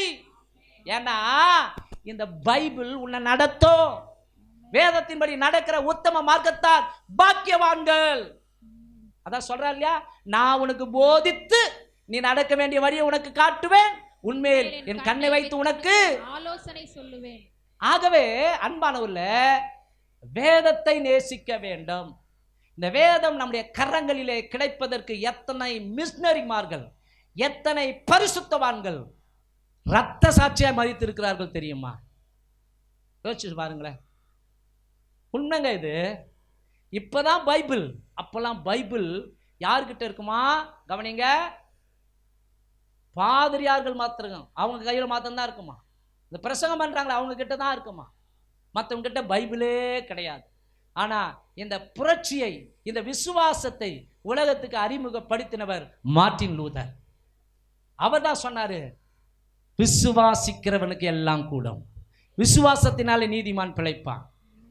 S2: ஏன்னா இந்த பைபிள் உன்னை நடத்தும். வேதத்தின்படி நடக்கிற உத்தம மார்க்கத்தார் பாக்கியவான்கள். அதான் சொல்றா இல்லையா, நான் உனக்கு போதித்து நீ நடக்க வேண்டிய வழியை உனக்கு காட்டுவேன், உன்மேல் என் கண்ணை வைத்து உனக்கு
S3: ஆலோசனை சொல்லுவேன்.
S2: ஆகவே அன்பானவர்களே, வேதத்தை நேசிக்க வேண்டும். இந்த வேதம் நம்முடைய கரங்களிலே கிடைப்பதற்கு எத்தனை மிஷனரிமார்கள், எத்தனை பரிசுத்தவான்கள் ரத்த சாட்சியாக மதித்திருக்கிறார்கள் தெரியுமா? யோசிச்சு பாருங்களேன். உண்மைங்க இது. இப்போதான் பைபிள், அப்போல்லாம் பைபிள் யார்கிட்ட இருக்குமா? கவனிங்க, பாதிரியார்கள் மாத்திரம், அவங்க கையில் மாத்திரம்தான் இருக்குமா. இந்த பிரசங்கம் பண்ணுறாங்களே அவங்க கிட்ட தான் இருக்குமா, மற்றவங்க கிட்ட பைபிளே கிடையாது. ஆனால் இந்த புரட்சியை, இந்த விசுவாசத்தை உலகத்துக்கு அறிமுகப்படுத்தினவர் மார்ட்டின் லூதர். அவர் தான் சொன்னார், விசுவாசிக்கிறவனுக்கு எல்லாம் கூடும், விசுவாசத்தினாலே நீதிமான் பிழைப்பான்.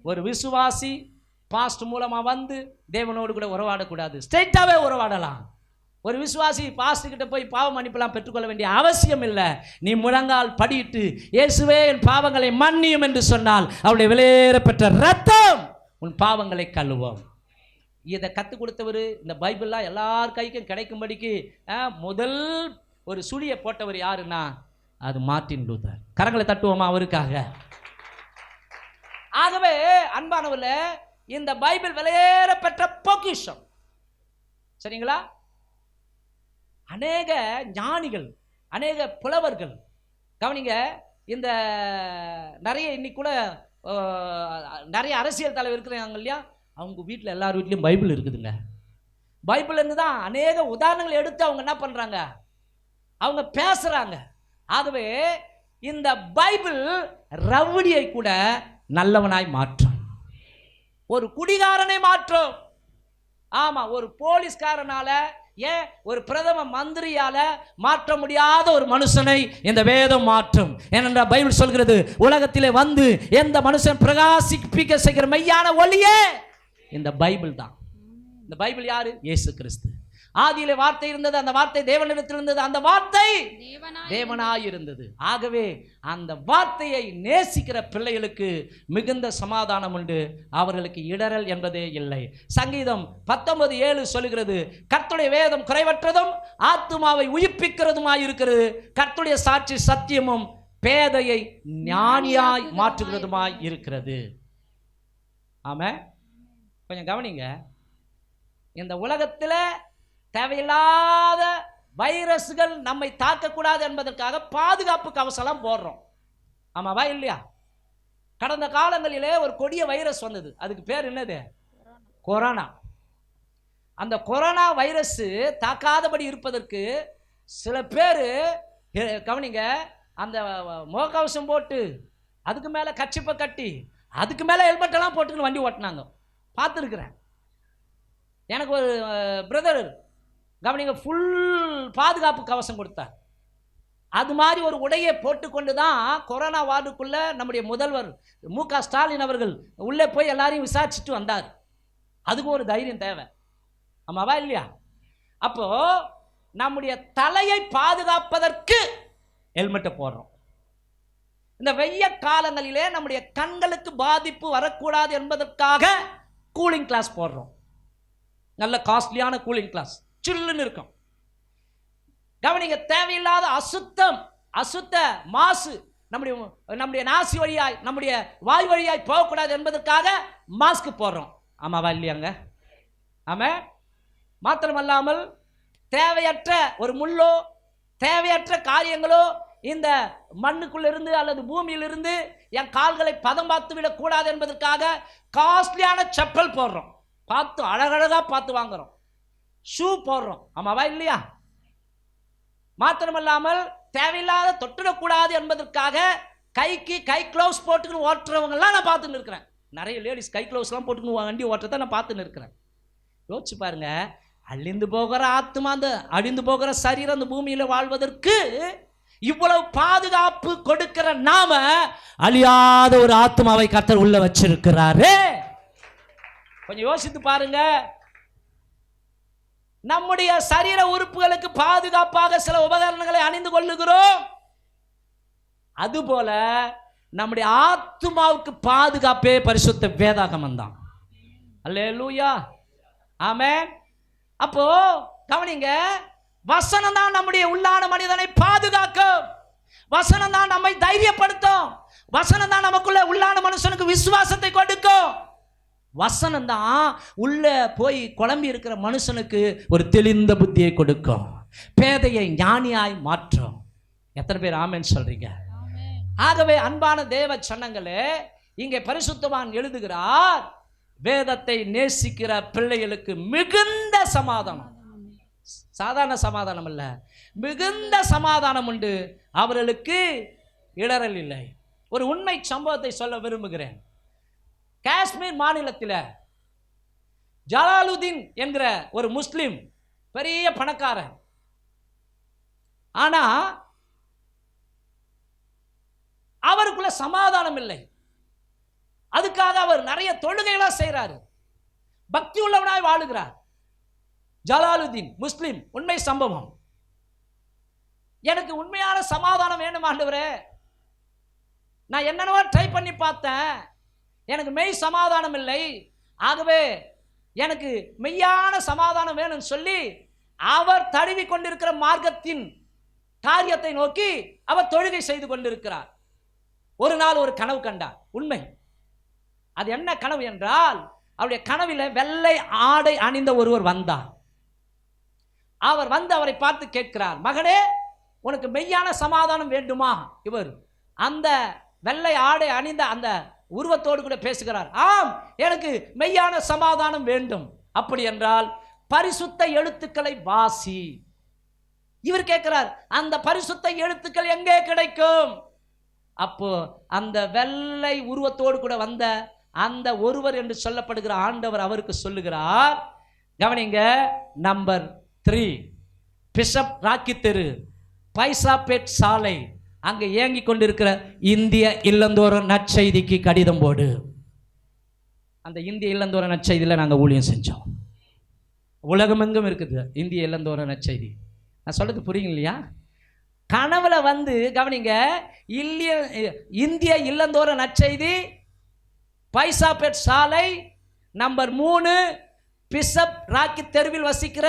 S2: ஒரு விசுவாசி பாஸ்ட் மூலமாக வந்து தேவனோடு கூட உறவாடக்கூடாது, ஸ்ட்ரெயிட்டாகவே உறவாடலாம். ஒரு விசுவாசி பாஸ்ட் கிட்ட போய் பாவ மன்னிப்பெல்லாம் பெற்றுக்கொள்ள வேண்டிய அவசியம் இல்லை. நீ முழங்கால் படியிட்டு இயேசுவே என் பாவங்களை மன்னியும் என்று சொன்னால் அவருடைய விலையேறப்பெற்ற ரத்தம் உன் பாவங்களை கழுவும். இதை கற்றுக் கொடுத்தவர், இந்த பைபிள்லாம் எல்லார் கைக்கும் கிடைக்கும்படிக்கு முதல் ஒரு சுழியை போட்டவர் யாருன்னா அது மார்ட்டின் லூதர். கரங்களை தட்டுவோமா அவருக்காக. ஆகவே அன்பானவர்களே, இந்த பைபிள் விலையேறப்பெற்ற பொக்கிஷம். சரிங்களா? அநேக ஞானிகள், அநேக புலவர்கள், கவனிங்க, இந்த நிறைய இன்னைக்கு கூட நிறைய அரசியல் தலைவர் இருக்கிறாங்க இல்லையா, அவங்க வீட்டில் எல்லார் வீட்லையும் பைபிள் இருக்குதுங்க. பைபிள் இருந்து தான் அநேக உதாரணங்களை எடுத்து அவங்க என்ன பண்ணுறாங்க, அவங்க பேசுகிறாங்க. ஆகவே இந்த பைபிள் ரவுடியை கூட நல்லவனாய் மாற்றும், ஒரு குடிகாரனை மாற்றும். ஆமாம், ஒரு போலீஸ்காரனால, ஏன் ஒரு பிரதம மந்திரியால மாற்ற முடியாத ஒரு மனுஷனை இந்த வேதம் மாற்றும். ஏனென்றால் பைபிள் சொல்கிறது, உலகத்திலே வந்து எந்த மனுஷன் பிரகாசிப்பிக்க செய்கிற மெய்யான ஒளியே இந்த பைபிள் தான். இந்த பைபிள் யாரு? இயேசு கிறிஸ்து. ஆதியிலே வார்த்தை இருந்தது, அந்த வார்த்தை தேவனிடத்தில் இருந்தது, அந்த வார்த்தை தேவனாய் இருந்தது. ஆகவே அந்த வார்த்தையை நேசிக்கிற பிள்ளைகளுக்கு மிகுந்த சமாதானம் உண்டு, அவர்களுக்கு இடரல் என்பதே இல்லை. சங்கீதம் 19:7 சொல்லுகிறது, கர்த்தருடைய வேதம் குறைவற்றதும் ஆத்துமாவை உயிர்ப்பிக்கிறதுமாய் இருக்கிறது, கர்த்தருடைய சாட்சி சத்தியமும் பேதையை ஞானியாய் மாற்றுகிறதுமாய் இருக்கிறது. ஆமென். கொஞ்சம் கவனிங்க, இந்த உலகத்தில் தேவையில்லாத வைரஸ்கள் நம்மை தாக்கக்கூடாது என்பதற்காக பாதுகாப்பு கவசம் போடுறோம். ஆமாவா இல்லையா? கடந்த காலங்களிலே ஒரு கொடிய வைரஸ் வந்தது, அதுக்கு பேர் என்னது? கொரோனா. அந்த கொரோனா வைரஸ் தாக்காதபடி இருப்பதற்கு சில பேர் கவனிங்க, அந்த முகக்கவசம் போட்டு அதுக்கு மேலே கச்சிப்பை கட்டி அதுக்கு மேலே ஹெல்மெட்டெல்லாம் போட்டுன்னு வண்டி ஓட்டினாங்க, பார்த்துருக்குறேன். எனக்கு ஒரு பிரதர் கவனிங்க ஃபுல் பாதுகாப்பு கவசம் கொடுத்தார். அது மாதிரி ஒரு உடையை போட்டுக்கொண்டு தான் கொரோனா வார்டுக்குள்ளே நம்முடைய முதல்வர் மு.க. ஸ்டாலின் அவர்கள் உள்ளே போய் எல்லாரையும் விசாரிச்சுட்டு வந்தார். அதுக்கு ஒரு தைரியம் தேவை. ஆமாவா இல்லையா? அப்போ நம்முடைய தலையை பாதுகாப்பதற்கு ஹெல்மெட்டை போடுறோம். இந்த வெய்ய காலங்களிலே நம்முடைய கண்களுக்கு பாதிப்பு வரக்கூடாது என்பதற்காக கூலிங் கிளாஸ் போடுறோம். நல்ல காஸ்ட்லியான கூலிங் கிளாஸ், சில்லுன்னு இருக்கும். கவனிங்க, தேவையில்லாத அசுத்த மாசு நம்முடைய நாசி வழியாய் நம்முடைய வாய் வழியாய் போகக்கூடாது என்பதற்காக மாஸ்க் போடுறோம். ஆமாவா இல்லையாங்க? ஆமா. மாத்திரமல்லாமல் தேவையற்ற ஒரு முள்ளோ தேவையற்ற காரியங்களோ இந்த மண்ணுக்குள்ளிருந்து அல்லது பூமியிலிருந்து என் கால்களை பதம் பார்த்து விடக்கூடாது என்பதற்காக காஸ்ட்லியான செப்பல் போடுறோம், பார்த்து அழகழகா பார்த்து வாங்குறோம், ஷூ போடுறோம். ஆமாவா இல்லையா? மாத்திரமல்லாமல் தேவையில்லாத தொட்டுடக்கூடாது என்பதற்காக கைக்கு கை க்ளவுஸ் போட்டுக்கின்னு ஓட்டுறவங்கலாம் நான் பார்த்துன்னு இருக்கிறேன். நிறைய லேடிஸ் கை க்ளவுஸ்லாம் போட்டுக்கின்னு வண்டி ஓட்டுறதை நான் பார்த்துன்னு இருக்கிறேன். யோசிச்சு பாருங்க, அழிந்து போகிற ஆத்மா, அந்த அழிந்து போகிற சரீரம் அந்த பூமியில் வாழ்வதற்கு இவ்வளவு பாதுகாப்பு கொடுக்கிற நாம அழியாத ஒரு ஆத்மாவை கர்த்தர் உள்ள வச்சிருக்கிறாரு. கொஞ்சம் யோசித்து பாருங்க. நம்முடைய சரீர உறுப்புகளுக்கு பாதுகாப்பாக சில உபகரணங்களை அணிந்து கொள்ளுகிறோம், அதுபோல நம்முடைய ஆத்மாவுக்கு பாதுகாப்பே பரிசுத்த வேதாகமம் தான். அல்லேலூயா, ஆமென். அப்போ கவனிங்க, வசனம் தான் நம்முடைய உள்ளான மனிதனை பாதுகாக்கும், வசனம் தான் நம்மை தைரியப்படுத்தும், வசனம் தான் நமக்குள்ள உள்ளான மனுஷனுக்கு விசுவாசத்தை கொடுக்கும், வசனம் தான் உள்ள போய் குழம்பி இருக்கிற மனுஷனுக்கு ஒரு தெளிந்த புத்தியை கொடுக்கும், பேதையை ஞானியாய் மாற்றும். எத்தனை பேர் ஆமென் சொல்றீங்க? ஆகவே அன்பான தேவ சன்னங்களே, இங்கே பரிசுத்தவான் எழுதுகிறார், வேதத்தை நேசிக்கிற பிள்ளைகளுக்கு மிகுந்த சமாதானம், சாதாரண சமாதானம் அல்ல, மிகுந்த சமாதானம் உண்டு, அவர்களுக்கு இடரல் இல்லை. ஒரு உண்மை சம்பவத்தை சொல்ல விரும்புகிறேன். காஷ்மீர் மாநிலத்தில் ஜலாலுதீன் என்கிற ஒரு முஸ்லிம் பெரிய பணக்காரன். ஆனா அவருக்குள்ள சமாதானம் இல்லை. அதுக்காக அவர் நிறைய தொழுகைகளா செய்கிறாரு, பக்தி உள்ளவனாய் வாழுகிறார். ஜலாலுதீன் முஸ்லிம், உண்மை சம்பவம். எனக்கு உண்மையான சமாதானம் வேணும் ஆண்டவரே, நான் என்னென்னவோ ட்ரை பண்ணி பார்த்தேன், எனக்கு மெய் சமாதானம் இல்லை, ஆகவே எனக்கு மெய்யான சமாதானம் வேணும்னு சொல்லி அவர் தழுவி கொண்டிருக்கிற மார்க்கத்தின் காரியத்தை நோக்கி அவர் தொழுகை செய்து கொண்டிருக்கிறார். ஒரு நாள் ஒரு கனவு கண்டார். உண்மை. அது என்ன கனவு என்றால், அவருடைய கனவில் வெள்ளை ஆடை அணிந்த ஒருவர் வந்தார். அவர் வந்து அவரை பார்த்து கேட்கிறார், மகனே உனக்கு மெய்யான சமாதானம் வேண்டுமா? இவர் அந்த வெள்ளை ஆடை அணிந்த அந்த உருவத்தோடு கூட பேசுகிறார். ஆம், எனக்கு மெய்யான சமாதானம் வேண்டும். அப்படி என்றால் பரிசுத்த எழுத்துக்களை வாசி. இவர் கேட்கிறார், அந்த பரிசுத்த எழுத்துக்கள் எங்கே கிடைக்கும்? அப்போ அந்த வெள்ளை உருவத்தோடு கூட வந்த அந்த ஒருவர் என்று சொல்லப்படுகிற ஆண்டவர் அவருக்கு சொல்லுகிறார், கவனிங்க, நம்பர் 3 பிஷப் ராக்கி தெரு, பைசாபேட் சாலை, அங்கே இயங்கி கொண்டிருக்கிற இந்திய இல்லந்தோறும் நற்செய்திக்கு கடிதம் போடு. அந்த இந்திய இல்லந்தோறும் நற்செய்தியில் நாங்கள் ஊழியம் செஞ்சோம். உலகமெங்கும் இருக்குது இந்திய இல்லந்தோறும் நற்செய்தி. நான் சொல்றது புரியுங்க இல்லையா? கனவுல வந்து கவனிங்க, இந்திய இல்லந்தோறும் நற்செய்தி, பைசாபேட் சாலை நம்பர் 3 பிஷப் ராக்கி தெருவில் வசிக்கிற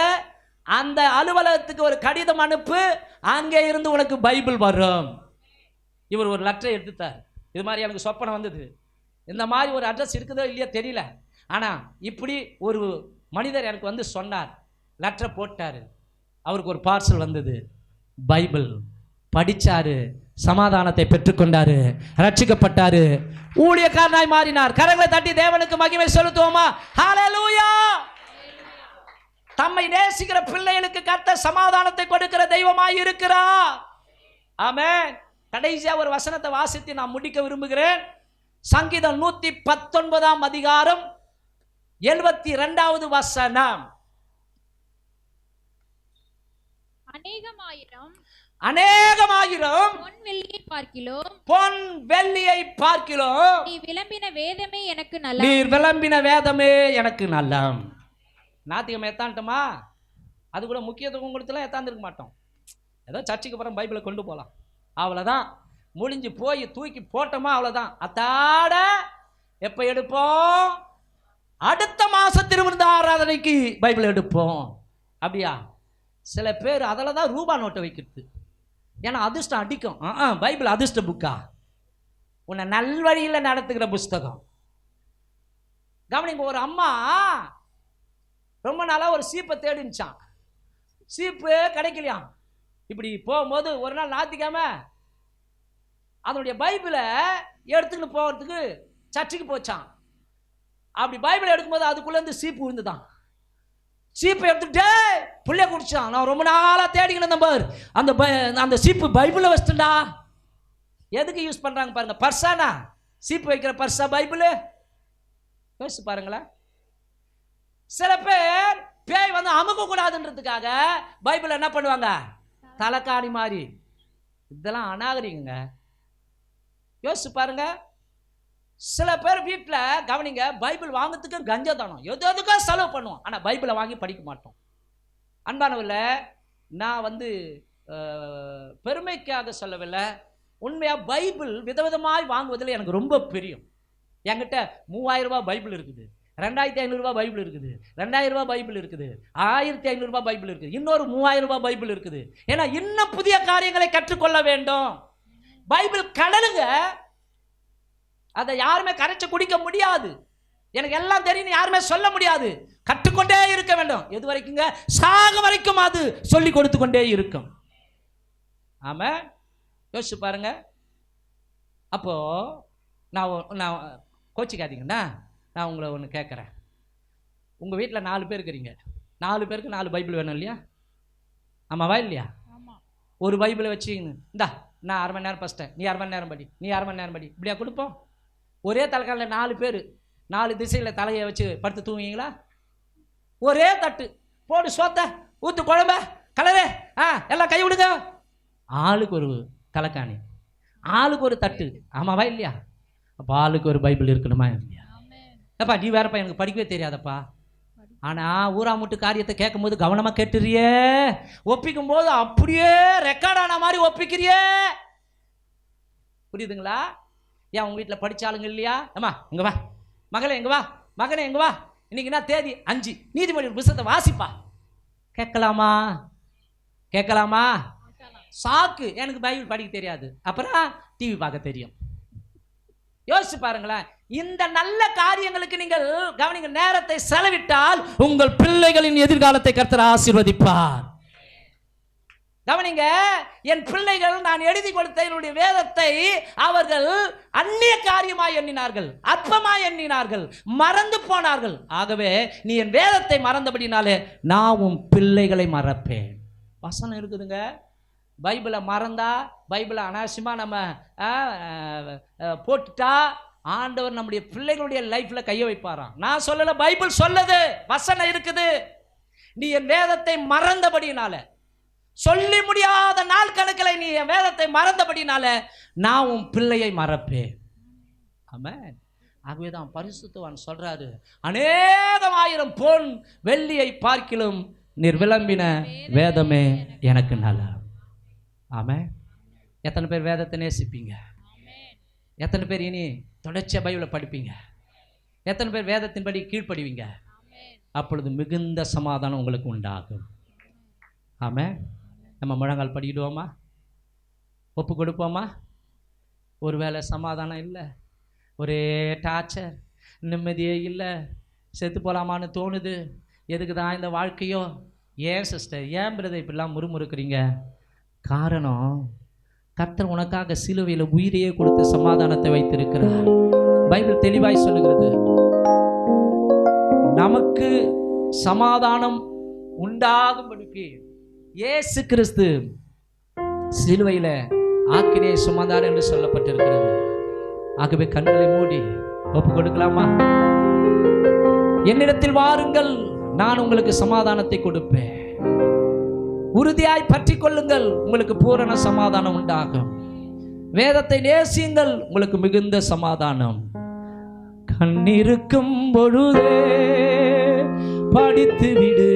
S2: அந்த அலுவலகத்துக்கு ஒரு கடிதம் அனுப்பு, அங்கே இருந்து உனக்கு பைபிள் வரும். இவர் ஒரு லெட்டரை எடுத்துட்டார். இது மாதிரி எனக்கு சொப்பனை வந்தது. இந்த மாதிரி ஒரு அட்ரஸ் இருக்குதோ இல்லையோ தெரியல, ஆனால் இப்படி ஒரு மனிதர் எனக்கு வந்து சொன்னார். லெட்டரை போட்டார், அவருக்கு ஒரு பார்சல் வந்தது, பைபிள். படிச்சாரு, சமாதானத்தை பெற்றுக்கொண்டாரு, ரட்சிக்கப்பட்டாரு, ஊழியக்காரனாய் மாறினார். கரங்களை தட்டி தேவனுக்கு மகிமை செலுத்துவோமா? ஹல்லேலூயா! தம்மை நேசிக்கிற பிள்ளைகளுக்கு கர்த்தர் சமாதானத்தை கொடுக்கிற தெய்வமாய் இருக்கிறார். ஆமென். கடைசியா ஒரு வசனத்தை வாசித்து நான் முடிக்க விரும்புகிறேன். சங்கீதம் 119 அதிகாரம் 72வது வசனம். அநேகமாயிரம் பொன் வெள்ளியை பார்க்கிலும்
S3: நீ விளம்பின வேதமே எனக்கு
S2: நல்லம். நாத்திகம் எத்தான்ட்டோமா, அது கூட முக்கியத்துவம் கொடுத்துலாம் எத்தாந்துருக்க மாட்டோம். ஏதோ சர்ச்சுக்கு அப்புறம் பைபிளை கொண்டு போகலாம், அவ்வளோதான். முடிஞ்சு போய் தூக்கி போட்டோமா, அவ்வளோதான். அத்தாட எப்போ எடுப்போம்? அடுத்த மாதம் திருவிருந்த ஆராதனைக்கு பைபிள் எடுப்போம். அப்படியா? சில பேர் அதில் தான் ரூபா நோட்டை வைக்கிறது. ஏன்னா அதிர்ஷ்டம் அடிக்கும். பைபிள் அதிர்ஷ்ட புக்கா? உன்னை நல்வழியில் நடத்துகிற புஸ்தகம். கவனிங்க, ஒரு அம்மா ரொம்ப நாளாக ஒரு சீப்பை தேடிச்சான். சீப்பு கிடைக்கலையாம். இப்படி போகும்போது ஒரு நாள் ஞாயிற்றுக்கிழமை அதனுடைய பைபிளை எடுத்துக்கிட்டு போகிறதுக்கு சர்ச்சுக்கு போச்சான். அப்படி பைபிளை எடுக்கும்போது அதுக்குள்ளேருந்து சீப்பு விழுந்துதான். சீப்பை எடுத்துக்கிட்டே புள்ளைய குடிச்சான். நான் ரொம்ப நாளாக தேடிக்கணும் நம்பர் அந்த சீப்பு பைபிளை வச்சுட்டா. எதுக்கு யூஸ் பண்ணுறாங்க பாருங்க? பர்ஸானா? சீப்பு வைக்கிற பர்ஸா பைபிள்? யோசிச்சு பாருங்களேன். சில பேர் பேய் வந்து அமுக்க கூடாதுன்றதுக்காக பைபிள் என்ன பண்ணுவாங்க? தலைக்காணி மாதிரி. இதெல்லாம் அநாகரிகங்க. யோசிச்சு பாருங்க. சில பேர் வீட்டில் கவனிங்க, பைபிள் வாங்கிறதுக்கு கஞ்சா தானோம், எதுக்காக செலவு பண்ணுவோம், ஆனால் பைபிளை வாங்கி படிக்க மாட்டோம். அன்பானவர்களே, நான் வந்து பெருமைக்காக சொல்லவில்லை, உண்மையாக பைபிள் விதவிதமாய் வாங்குவதில் எனக்கு ரொம்ப பிரியம். என்கிட்ட 3000 ரூபாய் பைபிள் இருக்குது, 2500 ரூபாய் பைபிள் இருக்குது, 2000 ரூபாய் பைபிள் இருக்குது, 1500 ரூபாய் பைபிள் இருக்குது, இன்னொரு 3000 ரூபாய் பைபிள் இருக்குது. ஏன்னா இன்னும் புதிய காரியங்களை கற்றுக்கொள்ள வேண்டும். பைபிள் கடலுங்க, அதை யாருமே கரைச்சு குடிக்க முடியாது. எனக்கு எல்லாம் தெரியும் யாருமே சொல்ல முடியாது. கற்றுக்கொண்டே இருக்க வேண்டும். எது வரைக்குங்க? சாக வரைக்கும் அது சொல்லி கொடுத்து கொண்டே இருக்கும். ஆமா, யோசிச்சு பாருங்க. அப்போ நான் கோச்சிக்காதீங்கண்ணா, நான் உங்களை ஒன்று கேட்குறேன். உங்கள் வீட்டில் 4 பேர் இருக்கிறீங்க, 4 பேருக்கு 4 பைபிள் வேணும் இல்லையா? ஆமாவா இல்லையா? ஒரு பைபிளை வச்சுக்கின்னு இந்தா நான் 1/2 மணி நேரம் படிச்சிட்டேன், நீ 1/2 மணி நேரம் படி, நீ 1/2 மணி நேரம் படி, இப்படியா கொடுப்போம்? ஒரே தலைக்காலில் 4 பேர் 4 திசையில் தலையை வச்சு படுத்து தூங்குவீங்களா? ஒரே தட்டு போடு, சோத்த ஊத்து, குழம்ப கலரே, எல்லாம் கை விடுங்க. ஆளுக்கு ஒரு தலைக்காணி, ஆளுக்கு ஒரு தட்டு. ஆமாவா இல்லையா? அப்போ ஆளுக்கு ஒரு பைபிள் இருக்கணுமா இல்லையா? அப்பா நீ வேறப்பா, எனக்கு படிக்கவே தெரியாதப்பா, ஆனால் ஊராமுட்டு காரியத்தை கேட்கும் போது கவனமாக கேட்டுறியே, ஒப்பிக்கும் போது அப்படியே ரெக்கார்ட் ஆன மாதிரி ஒப்பிக்கிறியே. புரியுதுங்களா? ஏன் உங்கள் வீட்டில் படித்தாளுங்க இல்லையா? அம்மா இங்கே வா, மகளே எங்கே வா, மகனே எங்கே வா, இன்னைக்கு என்ன தேதி 5, நீதிமொழி புத்தகத்தை வாசிப்பா. கேட்கலாமா? கேட்கலாமா? சாக்கு, எனக்கு பைபிள் படிக்க தெரியாது, அப்புறம் டிவி பார்க்க தெரியும். யோசிச்சு பாருங்களேன். இந்த நல்ல காரியங்களுக்கு நீங்கள் கவனிங்க, நேரத்தை செலவிட்டால் உங்கள் பிள்ளைகளின் எதிர்காலத்தை கர்த்தர் ஆசீர்வதிப்பார். கவனிங்க, என் பிள்ளைகள் நான் எழுதி கொடுத்த என்னுடைய வேதத்தை அவர்கள் அந்நிய காரியமாய் எண்ணினார்கள், அற்பமாய் எண்ணினார்கள், மறந்து போனார்கள். ஆகவே நீ என் வேதத்தை மறந்தபடினாலே நான் உன் பிள்ளைகளை மறப்பேன். வசனம் இருக்குதுங்க. பைபிளை மறந்தா, பைபிளை அனாவசியமாக நம்ம போட்டுட்டா ஆண்டவர் நம்முடைய பிள்ளைகளுடைய லைஃப்பில் கையை வைப்பாராம். நான் சொல்லலை, பைபிள் சொல்லுது, வசனம் இருக்குது. நீ என் வேதத்தை மறந்தபடினால, சொல்லி முடியாத நாள் கணக்கில் நீ என் வேதத்தை மறந்தபடினால நான் உன் பிள்ளையை மறப்பேன். ஆமென். ஆகவே தான் பரிசுத்தவான் சொல்றாரு, அநேகமாயிரம் பொன் வெள்ளியை பார்க்கிலும் நீர் விளம்பின வேதமே எனக்கு நல்ல. ஆமென். எத்தனை பேர் வேதத்தை நேசிப்பீங்க? எத்தனை பேர் இனி தொடர்ச்சியா பைபிளை படிப்பீங்க? எத்தனை பேர் வேதத்தின்படி கீழ்ப்படிவீங்க? அப்பொழுது மிகுந்த சமாதானம் உங்களுக்கு உண்டாகும். ஆமென். நம்ம முழங்கால் படிக்கிடுவோமா? ஒப்பு கொடுப்போமா? ஒருவேளை சமாதானம் இல்லை, ஒரே டார்ச்சர், நிம்மதியே இல்லை, செத்து போகலாமான்னு தோணுது, எதுக்கு தான் இந்த வாழ்க்கையோ? ஏன் சிஸ்டர், ஏன் பிரதர் இப்படிலாம் முறுமுறுக்கிறீங்க? காரணம், கர்த்தர் உனக்காக சிலுவையில் உயிரையே கொடுத்து சமாதானத்தை வைத்திருக்கிறார். பைபிள் தெளிவாய் சொல்லுகிறது, நமக்கு சமாதானம் உண்டாகும்படிக்கு இயேசு கிறிஸ்து சிலுவையில் ஆக்கினையை சுமந்தார் என்று சொல்லப்பட்டிருக்கிறது. ஆகவே கண்களை மூடி ஒப்பு கொடுக்கலாமா? என்னிடத்தில் வாருங்கள், நான் உங்களுக்கு சமாதானத்தை கொடுப்பேன். உறுதியாய் பற்றி கொள்ளுங்கள், உங்களுக்கு பூரண சமாதானம் உண்டாகும். வேதத்தை நேசியுங்கள், உங்களுக்கு மிகுந்த சமாதானம். கண்ணிருக்கும் பொழுதே படித்து விடு,